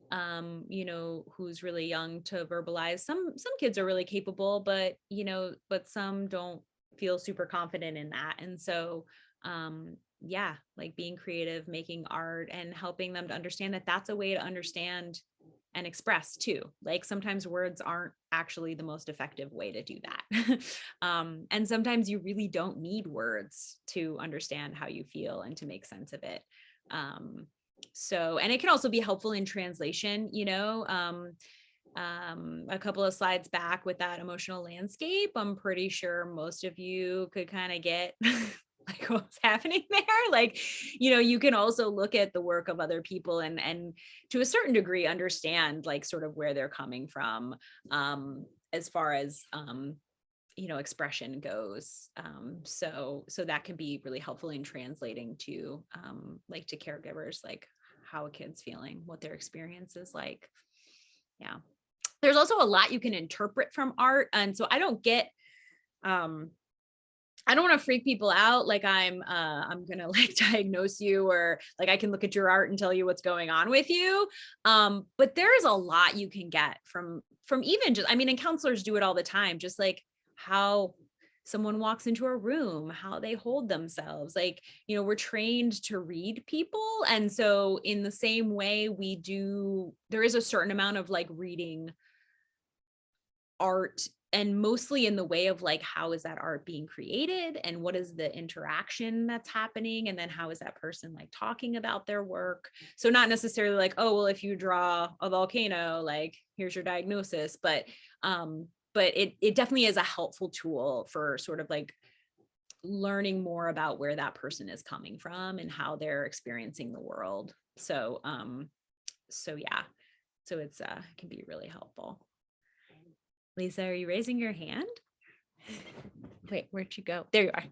who's really young to verbalize, some kids are really capable, but some don't feel super confident in that. And so, yeah, like being creative, making art, and helping them to understand that that's a way to understand and express too. Like, sometimes words aren't actually the most effective way to do that. And sometimes you really don't need words to understand how you feel and to make sense of it. So, and it can also be helpful in translation, a couple of slides back with that emotional landscape, I'm pretty sure most of you could kind of get like what's happening there. Like, you can also look at the work of other people and to a certain degree understand like sort of where they're coming from, as far as expression goes. So that can be really helpful in translating to like to caregivers, like how a kid's feeling, what their experience is like. Yeah. There's also a lot you can interpret from art. And so I don't want to freak people out. Like I'm going to like diagnose you, or like I can look at your art and tell you what's going on with you. But there is a lot you can get from even just, I mean, and counselors do it all the time, just like how someone walks into a room, how they hold themselves. Like, you know, we're trained to read people. And so in the same way there is a certain amount of like reading art, and mostly in the way of like, how is that art being created and what is the interaction that's happening? And then how is that person like talking about their work? So not necessarily like, oh, well, if you draw a volcano, like here's your diagnosis, but it definitely is a helpful tool for sort of like learning more about where that person is coming from and how they're experiencing the world. So yeah, so it can be really helpful. Lisa, are you raising your hand? Wait, where'd you go? There you are.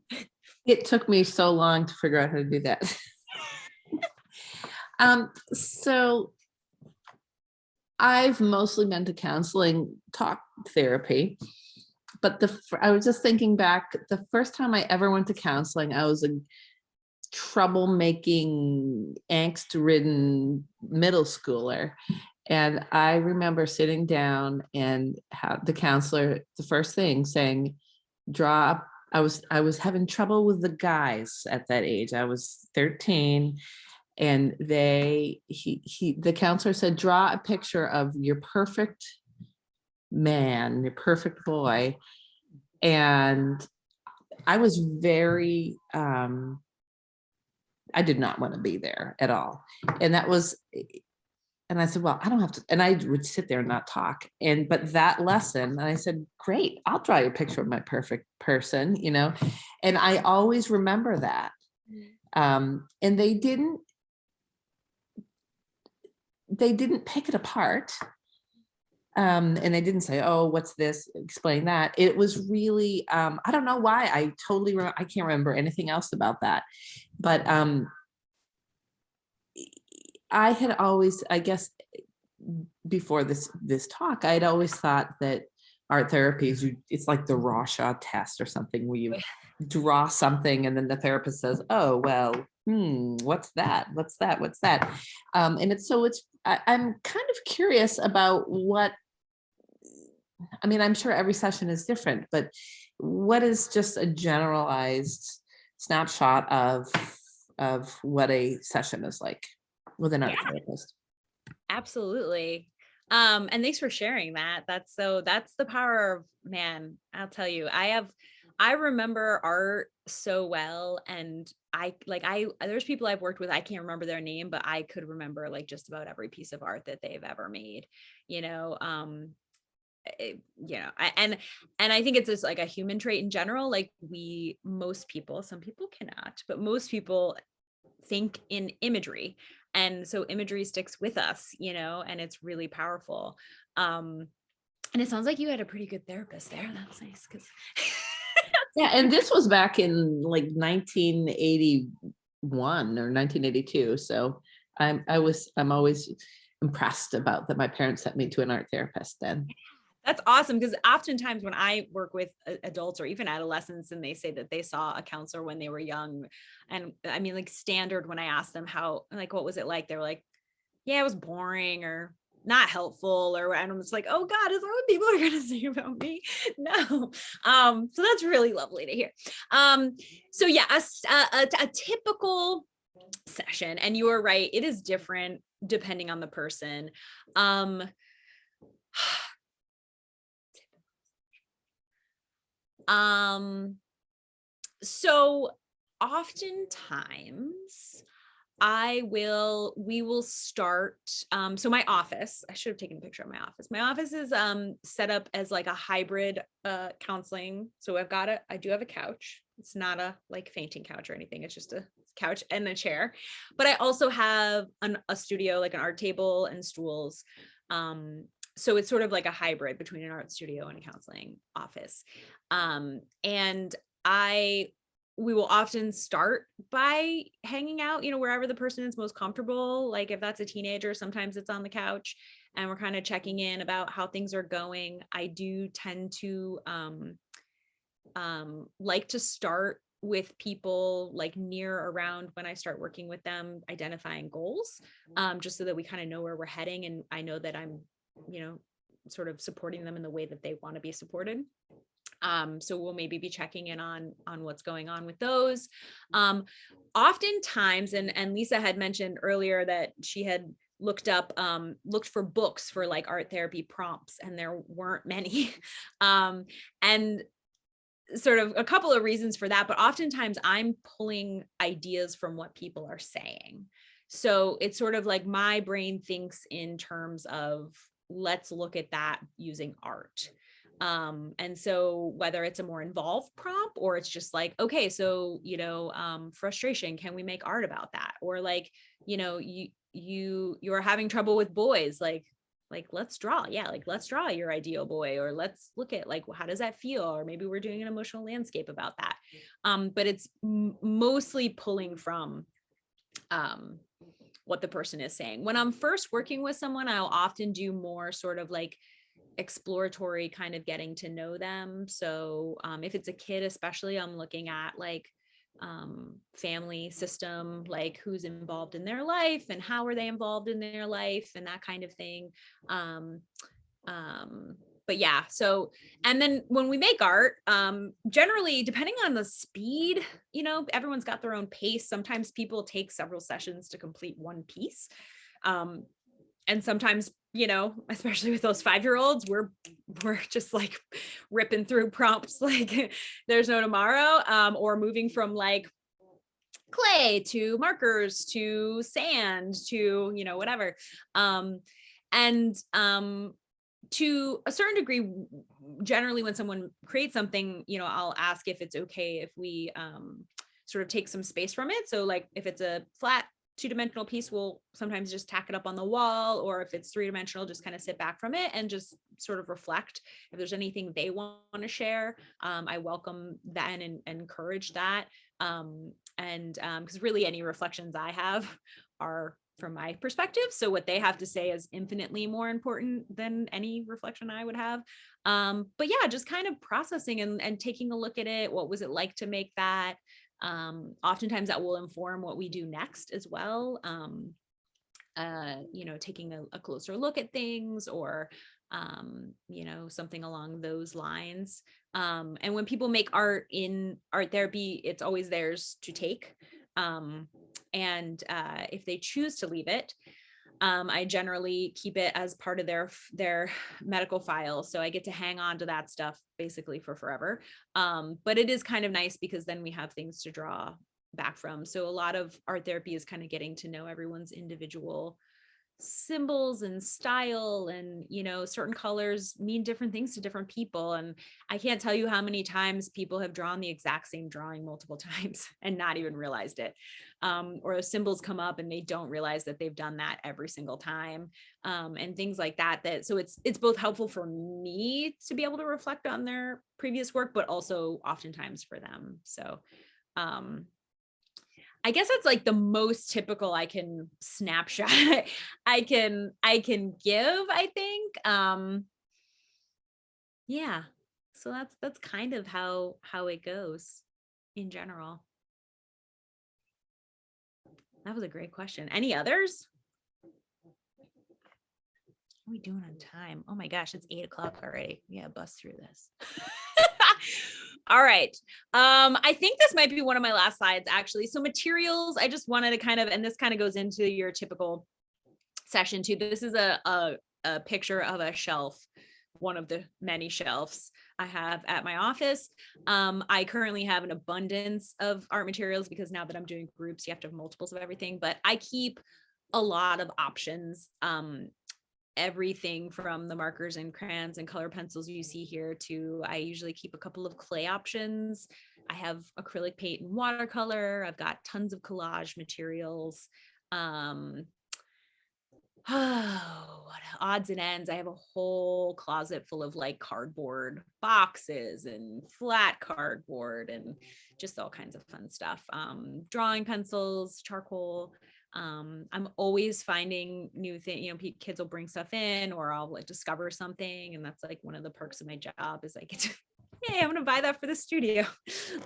It took me so long to figure out how to do that. So I've mostly been to counseling, talk therapy, but I was just thinking back, the first time I ever went to counseling, I was a troublemaking, angst-ridden middle schooler. And I remember sitting down and the counselor, the first thing saying, I was having trouble with the guys at that age. I was 13, and the counselor said, draw a picture of your perfect man, your perfect boy. And I was very, I did not want to be there at all. And I said, well, I don't have to, and I would sit there and not talk. But that lesson, and I said, great, I'll draw you a picture of my perfect person, you know? And I always remember that. And they didn't pick it apart. And they didn't say, oh, what's this? Explain that. It was really, I don't know why, I can't remember anything else about that. But I had always, I guess, before this talk, I'd always thought that art therapy is it's like the Rorschach test or something, where you draw something and then the therapist says, oh, well, what's that? And I'm kind of curious about I'm sure every session is different, but what is just a generalized snapshot of what a session is like with an art therapist?
Absolutely. And thanks for sharing that. That's the power of, man, I'll tell you, I remember art so well. And there's people I've worked with, I can't remember their name, but I could remember like just about every piece of art that they've ever made, you know. And I think it's just like a human trait in general. Like most people, some people cannot, but most people think in imagery. And so imagery sticks with us, you know, and it's really powerful. And it sounds like you had a pretty good therapist there. That's nice.
Yeah, and this was back in like 1981 or 1982. So I'm always impressed about that. My parents sent me to an art therapist then.
That's awesome, because oftentimes when I work with adults or even adolescents and they say that they saw a counselor when they were young, and I mean, like standard, when I ask them how, like, what was it like? They're like, yeah, it was boring or not helpful, or, and I'm just like, oh God, is that what people are going to say about me? No. So that's really lovely to hear. So yeah, a typical session, and you are right, it is different depending on the person. So oftentimes we will start, so my office, I should have taken a picture of my office. My office is set up as like a hybrid counseling. So I do have a couch. It's not a like fainting couch or anything. It's just a couch and a chair. But I also have a studio, like an art table and stools. So it's sort of like a hybrid between an art studio and a counseling office. And we will often start by hanging out, you know, wherever the person is most comfortable. Like if that's a teenager, sometimes it's on the couch, and we're kind of checking in about how things are going. I do tend to like to start with people like near around when I start working with them, identifying goals, just so that we kind of know where we're heading. And I know that I'm, you know, sort of supporting them in the way that they want to be supported. So we'll maybe be checking in on what's going on with those. Oftentimes, and Lisa had mentioned earlier that she had looked for books for like art therapy prompts, and there weren't many. And sort of a couple of reasons for that, but oftentimes I'm pulling ideas from what people are saying. So it's sort of like my brain thinks in terms of, let's look at that using art. And so whether it's a more involved prompt, or it's just like, okay, so, frustration, can we make art about that? Or like, you're having trouble with boys, like let's draw. Yeah, like let's draw your ideal boy, or let's look at like, how does that feel? Or maybe we're doing an emotional landscape about that. But it's mostly pulling from what the person is saying. When I'm first working with someone, I'll often do more sort of like exploratory kind of getting to know them. So if it's a kid, especially, I'm looking at like family system, like who's involved in their life and how are they involved in their life and that kind of thing. But yeah, so, and then when we make art, generally depending on the speed, everyone's got their own pace. Sometimes people take several sessions to complete one piece. And sometimes, especially with those 5-year-olds, we're just like ripping through prompts like there's no tomorrow, or moving from like clay to markers to sand to, whatever. To a certain degree, generally when someone creates something, I'll ask if it's okay if we sort of take some space from it. So like if it's a flat 2-dimensional piece, we'll sometimes just tack it up on the wall, or if it's 3-dimensional, just kind of sit back from it and just sort of reflect. If there's anything they want to share, I welcome that and encourage that. Because really any reflections I have are from my perspective. So what they have to say is infinitely more important than any reflection I would have. But yeah, just kind of processing and taking a look at it. What was it like to make that? Oftentimes that will inform what we do next as well. Taking a closer look at things, or, something along those lines. And when people make art in art therapy, it's always theirs to take. And if they choose to leave it, I generally keep it as part of their medical file. So I get to hang on to that stuff basically for forever. But it is kind of nice because then we have things to draw back from. So a lot of art therapy is kind of getting to know everyone's individual symbols and style, and certain colors mean different things to different people. And I can't tell you how many times people have drawn the exact same drawing multiple times and not even realized it, or symbols come up and they don't realize that they've done that every single time, and things like that. So it's both helpful for me to be able to reflect on their previous work, but also oftentimes for them. So I guess that's like the most typical I can snapshot I can give, I think. Yeah. So that's kind of how it goes in general. That was a great question. Any others? How are we doing on time? Oh my gosh, it's 8:00 already. Yeah, bust through this. All right. I think this might be one of my last slides, actually. So materials, I just wanted to kind of, and this kind of goes into your typical session too. This is a picture of a shelf, one of the many shelves I have at my office. I currently have an abundance of art materials because now that I'm doing groups, you have to have multiples of everything, but I keep a lot of options. Everything from the markers and crayons and color pencils you see here to, I usually keep a couple of clay options. I have acrylic paint and watercolor. I've got tons of collage materials. What odds and ends. I have a whole closet full of like cardboard boxes and flat cardboard and just all kinds of fun stuff. Drawing pencils, charcoal. I'm always finding new things, kids will bring stuff in, or I'll like discover something. And that's like one of the perks of my job is I get to, hey, I'm going to buy that for the studio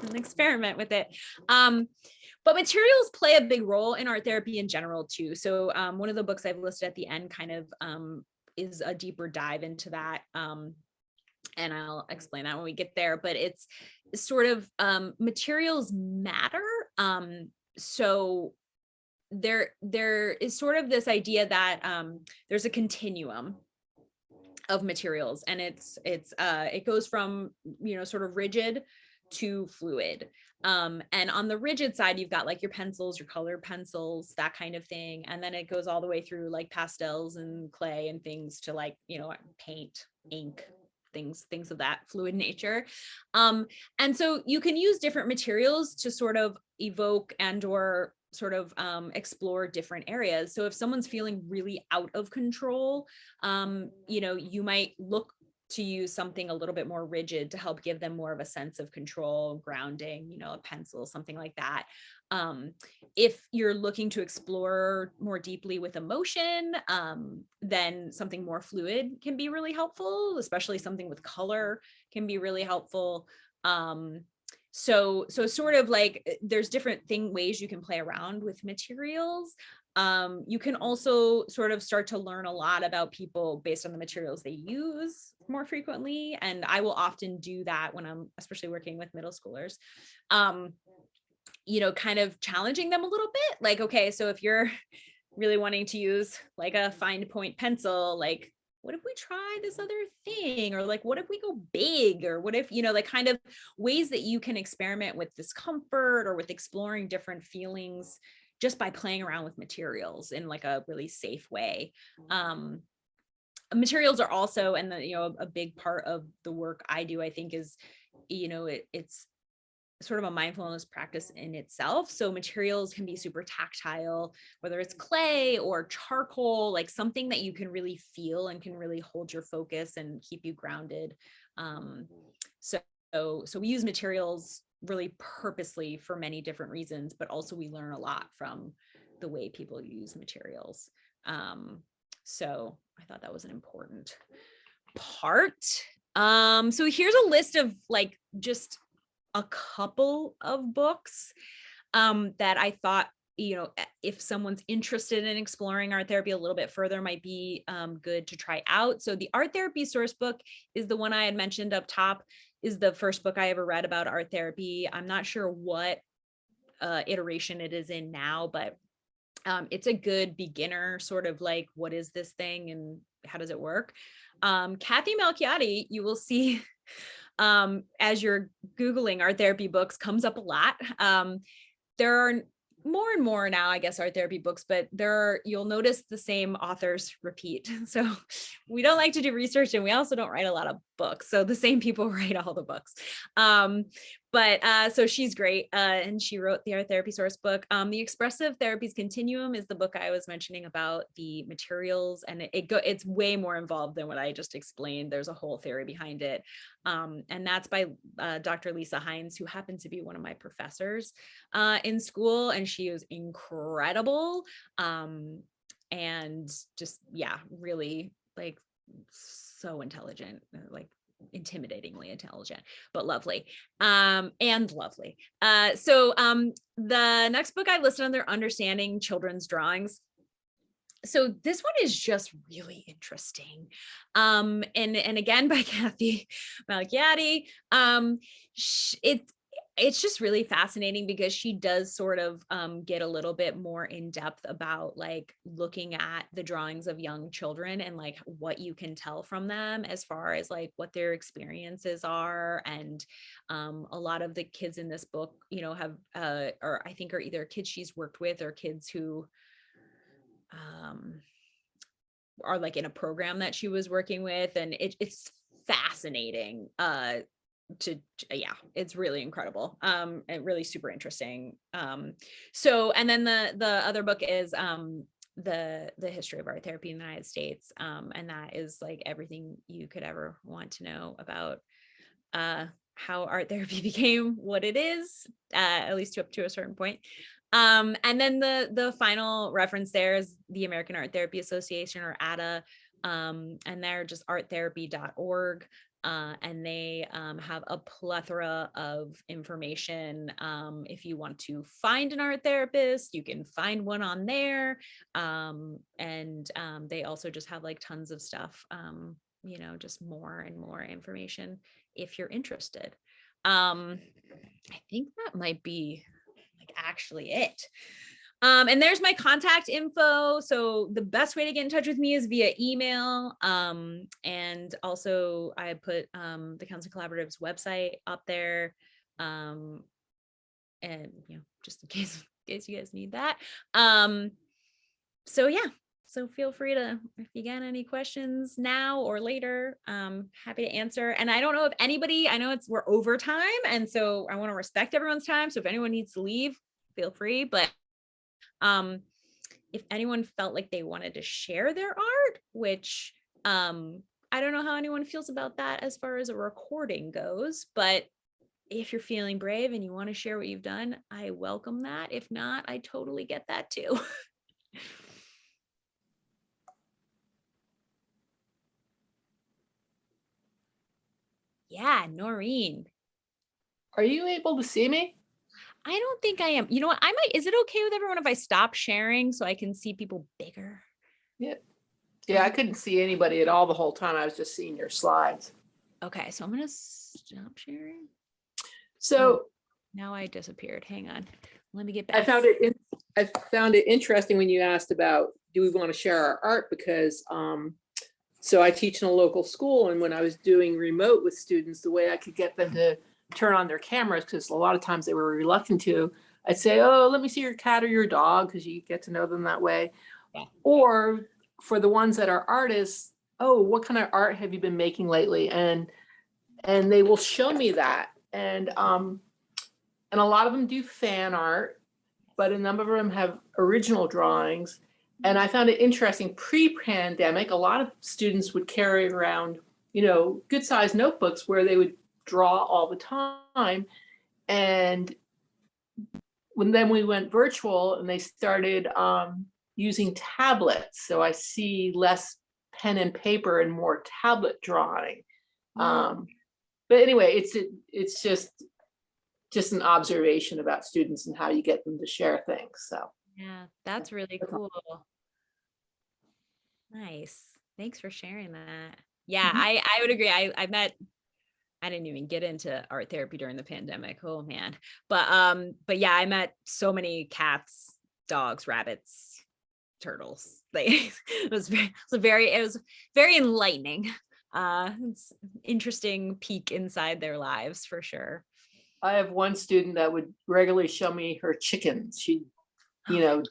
and experiment with it. But materials play a big role in art therapy in general too. So one of the books I've listed at the end kind of is a deeper dive into that. and I'll explain that when we get there, but it's sort of materials matter. So there is sort of this idea that there's a continuum of materials, and it goes from, you know, sort of rigid to fluid. And on the rigid side, you've got like your pencils, your colored pencils, that kind of thing. And then it goes all the way through like pastels and clay and things to like, you know, paint, ink, things of that fluid nature. And so you can use different materials to sort of evoke and or sort of explore different areas. So if someone's feeling really out of control, you know, you might look to use something a little bit more rigid to help give them more of a sense of control, grounding, you know, a pencil, something like that. If you're looking to explore more deeply with emotion, then something more fluid can be really helpful, especially something with color can be really helpful. So sort of like there's different ways you can play around with materials. You can also sort of start to learn a lot about people based on the materials they use more frequently. And I will often do that when I'm especially working with middle schoolers, you know, kind of challenging them a little bit. Like, okay, so if you're really wanting to use like a fine point pencil, like, what if we try this other thing? Or like, what if we go big? Or what if, you know, like kind of ways that you can experiment with discomfort or with exploring different feelings just by playing around with materials in like a really safe way. Materials are also, and you know, a big part of the work I do, I think, is, you know, it's sort of a mindfulness practice in itself. So materials can be super tactile, whether it's clay or charcoal, like something that you can really feel and can really hold your focus and keep you grounded. So we use materials really purposely for many different reasons, but also we learn a lot from the way people use materials. So I thought that was an important part. So here's a list of like just a couple of books that I thought, you know, if someone's interested in exploring art therapy a little bit further, might be good to try out. So the art therapy source book is the one I had mentioned up top, is the first book I ever read about art therapy. I'm not sure what iteration it is in now, but it's a good beginner sort of like, what is this thing and how does it work? Kathy Malchiati, you will see as you're Googling art therapy books, comes up a lot. There are more and more now, I guess, art therapy books, but you'll notice the same authors repeat. So we don't like to do research, and we also don't write a lot of books. So the same people write all the books. But so she's great. And she wrote the art therapy source book. The Expressive Therapies Continuum is the book I was mentioning about the materials, and it's way more involved than what I just explained. There's a whole theory behind it. And that's by Dr. Lisa Hines, who happened to be one of my professors in school, and she is incredible. And just, yeah, really like so intelligent, like intimidatingly intelligent, but lovely. And lovely. So the next book I listed under Understanding Children's Drawings. So this one is just really interesting. And again by Kathy Malchiati. It's just really fascinating because she does sort of get a little bit more in depth about like looking at the drawings of young children and like what you can tell from them as far as like what their experiences are. And a lot of the kids in this book, you know, have or I think are either kids she's worked with or kids who are like in a program that she was working with. And it's fascinating yeah, it's really incredible and really super interesting. So and then the other book is the history of art therapy in the United States, and that is like everything you could ever want to know about how art therapy became what it is, at least up to a certain point. And then the final reference there is the American Art Therapy Association, or ATA, and they're just arttherapy.org. And they have a plethora of information. If you want to find an art therapist, you can find one on there. And they also just have like tons of stuff just more and more information if you're interested. I think that might be like actually it. And there's my contact info. So the best way to get in touch with me is via email. And also I put the Counseling Collaborative's website up there. And just in case you guys need that. So yeah. So feel free to, if you got any questions now or later, happy to answer. And I don't know if anybody, I know we're over time. And so I want to respect everyone's time. So if anyone needs to leave, feel free. But if anyone felt like they wanted to share their art, which I don't know how anyone feels about that as far as a recording goes, but if you're feeling brave and you want to share what you've done, I welcome that. If not, I totally get that too. Yeah, Noreen.
Are you able to see me?
I don't think I am. You know what? Is it okay with everyone if I stop sharing so I can see people bigger?
Yeah. Yeah, I couldn't see anybody at all the whole time. I was just seeing your slides.
Okay, so I'm going to stop sharing.
So
now I disappeared. Hang on. Let me get back.
I found it interesting when you asked about, do we want to share our art? Because so I teach in a local school, and when I was doing remote with students, the way I could get them to turn on their cameras, because a lot of times they were reluctant to, I'd say, oh, let me see your cat or your dog, because you get to know them that way.
Yeah.
Or for the ones that are artists, oh, what kind of art have you been making lately? And they will show me that. And a lot of them do fan art, but a number of them have original drawings. And I found it interesting, pre-pandemic, a lot of students would carry around, good sized notebooks where they would draw all the time. And then we went virtual and they started using tablets. So I see less pen and paper and more tablet drawing. But anyway, it's just an observation about students and how you get them to share things. So
yeah, that's really cool. Nice. Thanks for sharing that. Yeah, I would agree. I didn't even get into art therapy during the pandemic. Oh man. But yeah, I met so many cats, dogs, rabbits, turtles. It was very enlightening. It's an interesting peek inside their lives for sure.
I have one student that would regularly show me her chickens. She'd,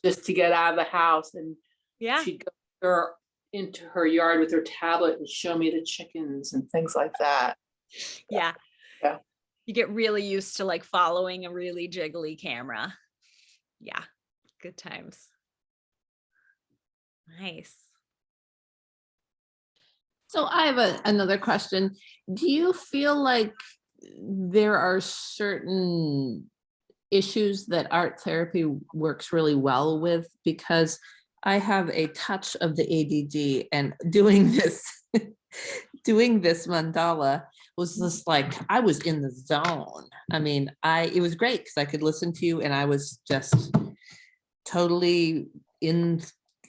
just to get out of the house, and
Yeah.
she'd go into her yard with her tablet and show me the chickens and things like that.
Yeah.
Yeah.
You get really used to like following a really jiggly camera. Yeah. Good times. Nice.
So I have another question. Do you feel like there are certain issues that art therapy works really well with? Because I have a touch of the ADD, and doing this mandala was just like, I was in the zone. I mean, it was great because I could listen to you and I was just totally in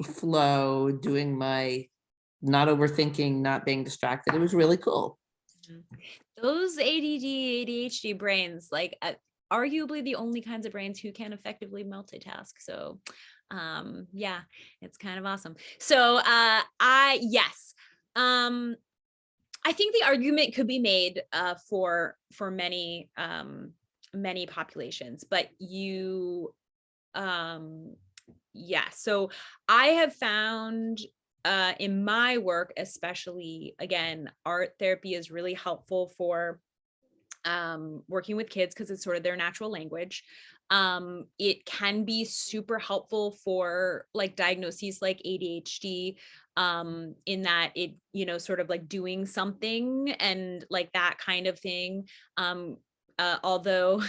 flow, doing my not overthinking, not being distracted. It was really cool.
Those ADD, ADHD brains, like arguably the only kinds of brains who can effectively multitask. So yeah, it's kind of awesome. So yes. I think the argument could be made for many populations, but yeah. So I have found in my work, especially, again, art therapy is really helpful for working with kids because it's sort of their natural language. It can be super helpful for like diagnoses like ADHD, in that it, sort of like doing something and like that kind of thing. Although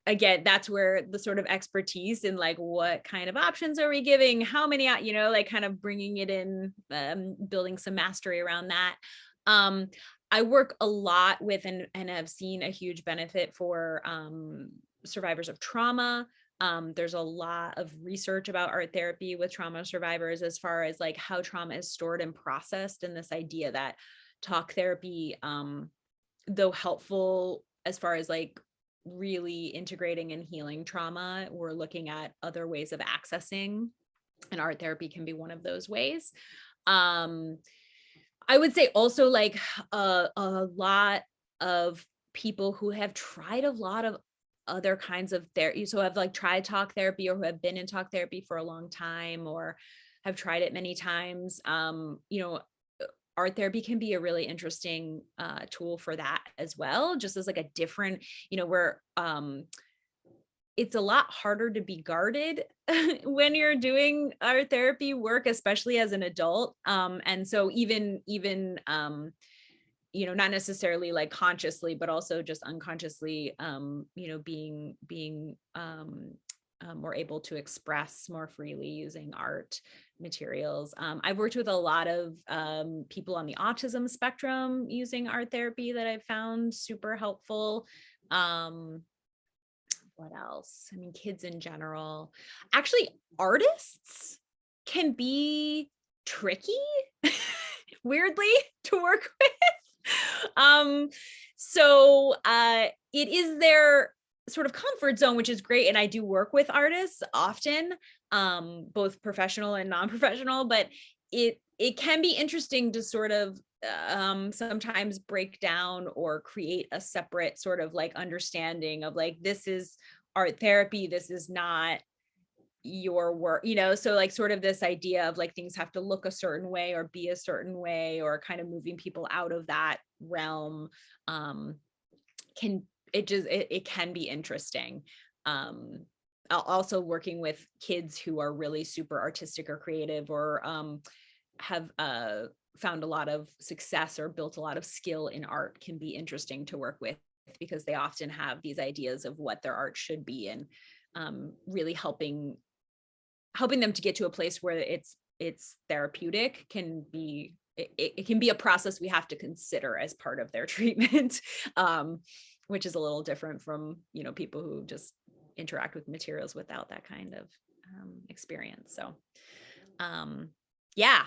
again, that's where the sort of expertise in like what kind of options are we giving, how many, like kind of bringing it in, building some mastery around that. I work a lot with and have seen a huge benefit for survivors of trauma, There's a lot of research about art therapy with trauma survivors as far as like how trauma is stored and processed, and this idea that talk therapy, though helpful as far as like really integrating and healing trauma, we're looking at other ways of accessing, and art therapy can be one of those ways. I would say also like a lot of people who have tried a lot of other kinds of therapy, so have like tried talk therapy or who have been in talk therapy for a long time or have tried it many times, art therapy can be a really interesting tool for that as well, just as like a different, where it's a lot harder to be guarded when you're doing art therapy work, especially as an adult. And so even not necessarily like consciously, but also just unconsciously, being more able to express more freely using art materials. I've worked with a lot of people on the autism spectrum using art therapy that I've found super helpful. What else? I mean, kids in general. Actually, artists can be tricky, weirdly, to work with. So it is their sort of comfort zone, which is great. And I do work with artists often, both professional and non-professional, but it can be interesting to sort of sometimes break down or create a separate sort of like understanding of like, this is art therapy, this is not your work, so like sort of this idea of like things have to look a certain way or be a certain way, or kind of moving people out of that realm can be interesting. Also working with kids who are really super artistic or creative, or have found a lot of success or built a lot of skill in art, can be interesting to work with, because they often have these ideas of what their art should be, and really helping them to get to a place where it's therapeutic can be, it can be a process we have to consider as part of their treatment, which is a little different from people who just interact with materials without that kind of experience. So yeah.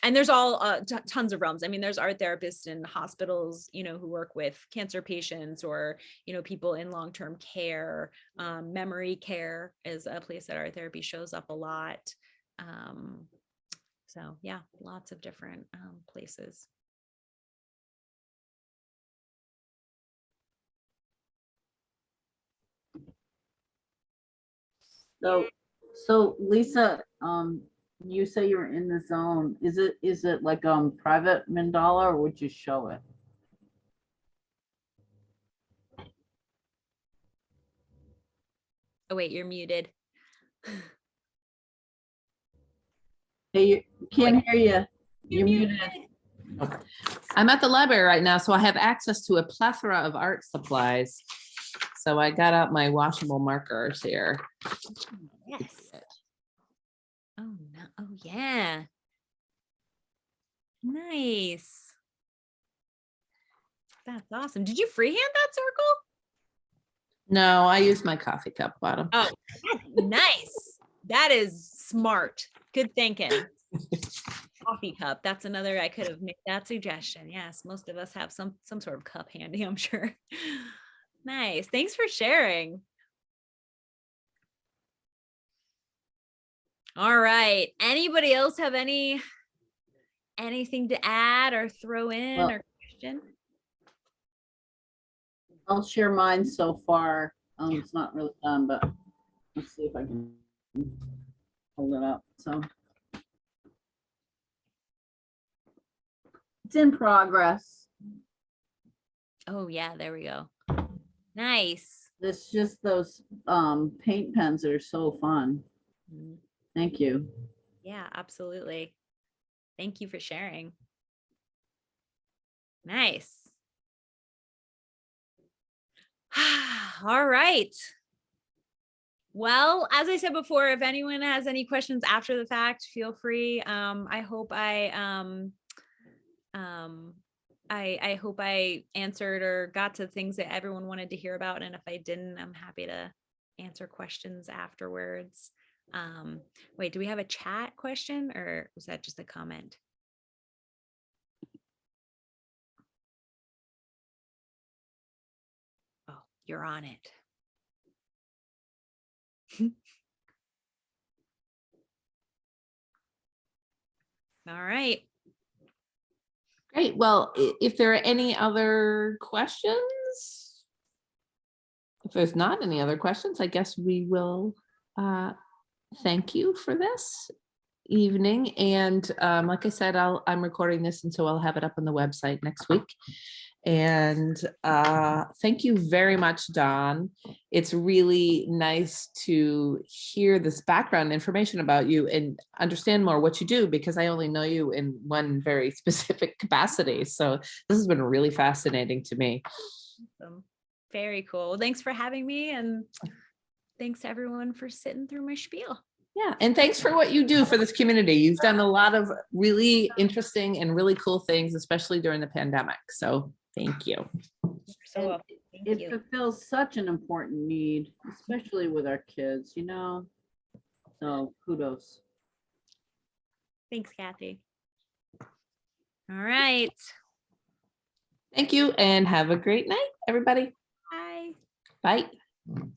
And there's all tons of realms. I mean, there's art therapists in hospitals, who work with cancer patients, or, people in long-term care. Memory care is a place that art therapy shows up a lot. So yeah, lots of different places.
So Lisa, you say you're in the zone. Is it like private mandala, or would you show it?
Oh wait, you're muted.
Hey, you can't hear you. You're muted.
I'm at the library right now, so I have access to a plethora of art supplies. So I got out my washable markers here.
Yes. Oh no. Oh yeah. Nice. That's awesome. Did you freehand that circle?
No, I use my coffee cup bottom.
Oh, nice. That is smart. Good thinking. Coffee cup. That's another, I could have made that suggestion. Yes, most of us have some sort of cup handy, I'm sure. Nice. Thanks for sharing. All right. Anybody else have anything to add or throw in or question?
I'll share mine so far. It's not really done, but let's see if I can hold it up. So it's in progress.
Oh yeah, there we go. Nice.
It's just those paint pens that are so fun. Thank you.
Yeah, absolutely. Thank you for sharing. Nice. All right. Well, as I said before, if anyone has any questions after the fact, feel free. I hope I hope I answered or got to things that everyone wanted to hear about. And if I didn't, I'm happy to answer questions afterwards. Wait, do we have a chat question or was that just a comment? Oh, you're on it. All right.
Great. Well, if there are any other questions, if there's not any other questions, I guess we will thank you for this evening. And like I said, I'm recording this, and so I'll have it up on the website next week. And thank you very much, Dawn. It's really nice to hear this background information about you and understand more what you do, because I only know you in one very specific capacity. So this has been really fascinating to me.
Awesome. Very cool. Well, thanks for having me, and thanks everyone for sitting through my spiel.
Yeah, and thanks for what you do for this community. You've done a lot of really interesting and really cool things, especially during the pandemic. So thank you.
So
And
welcome. Thank
it
you.
fulfills such an important need, especially with our kids, you know? So kudos.
Thanks, Kathy. All right.
Thank you, and have a great night, everybody.
Bye.
Bye.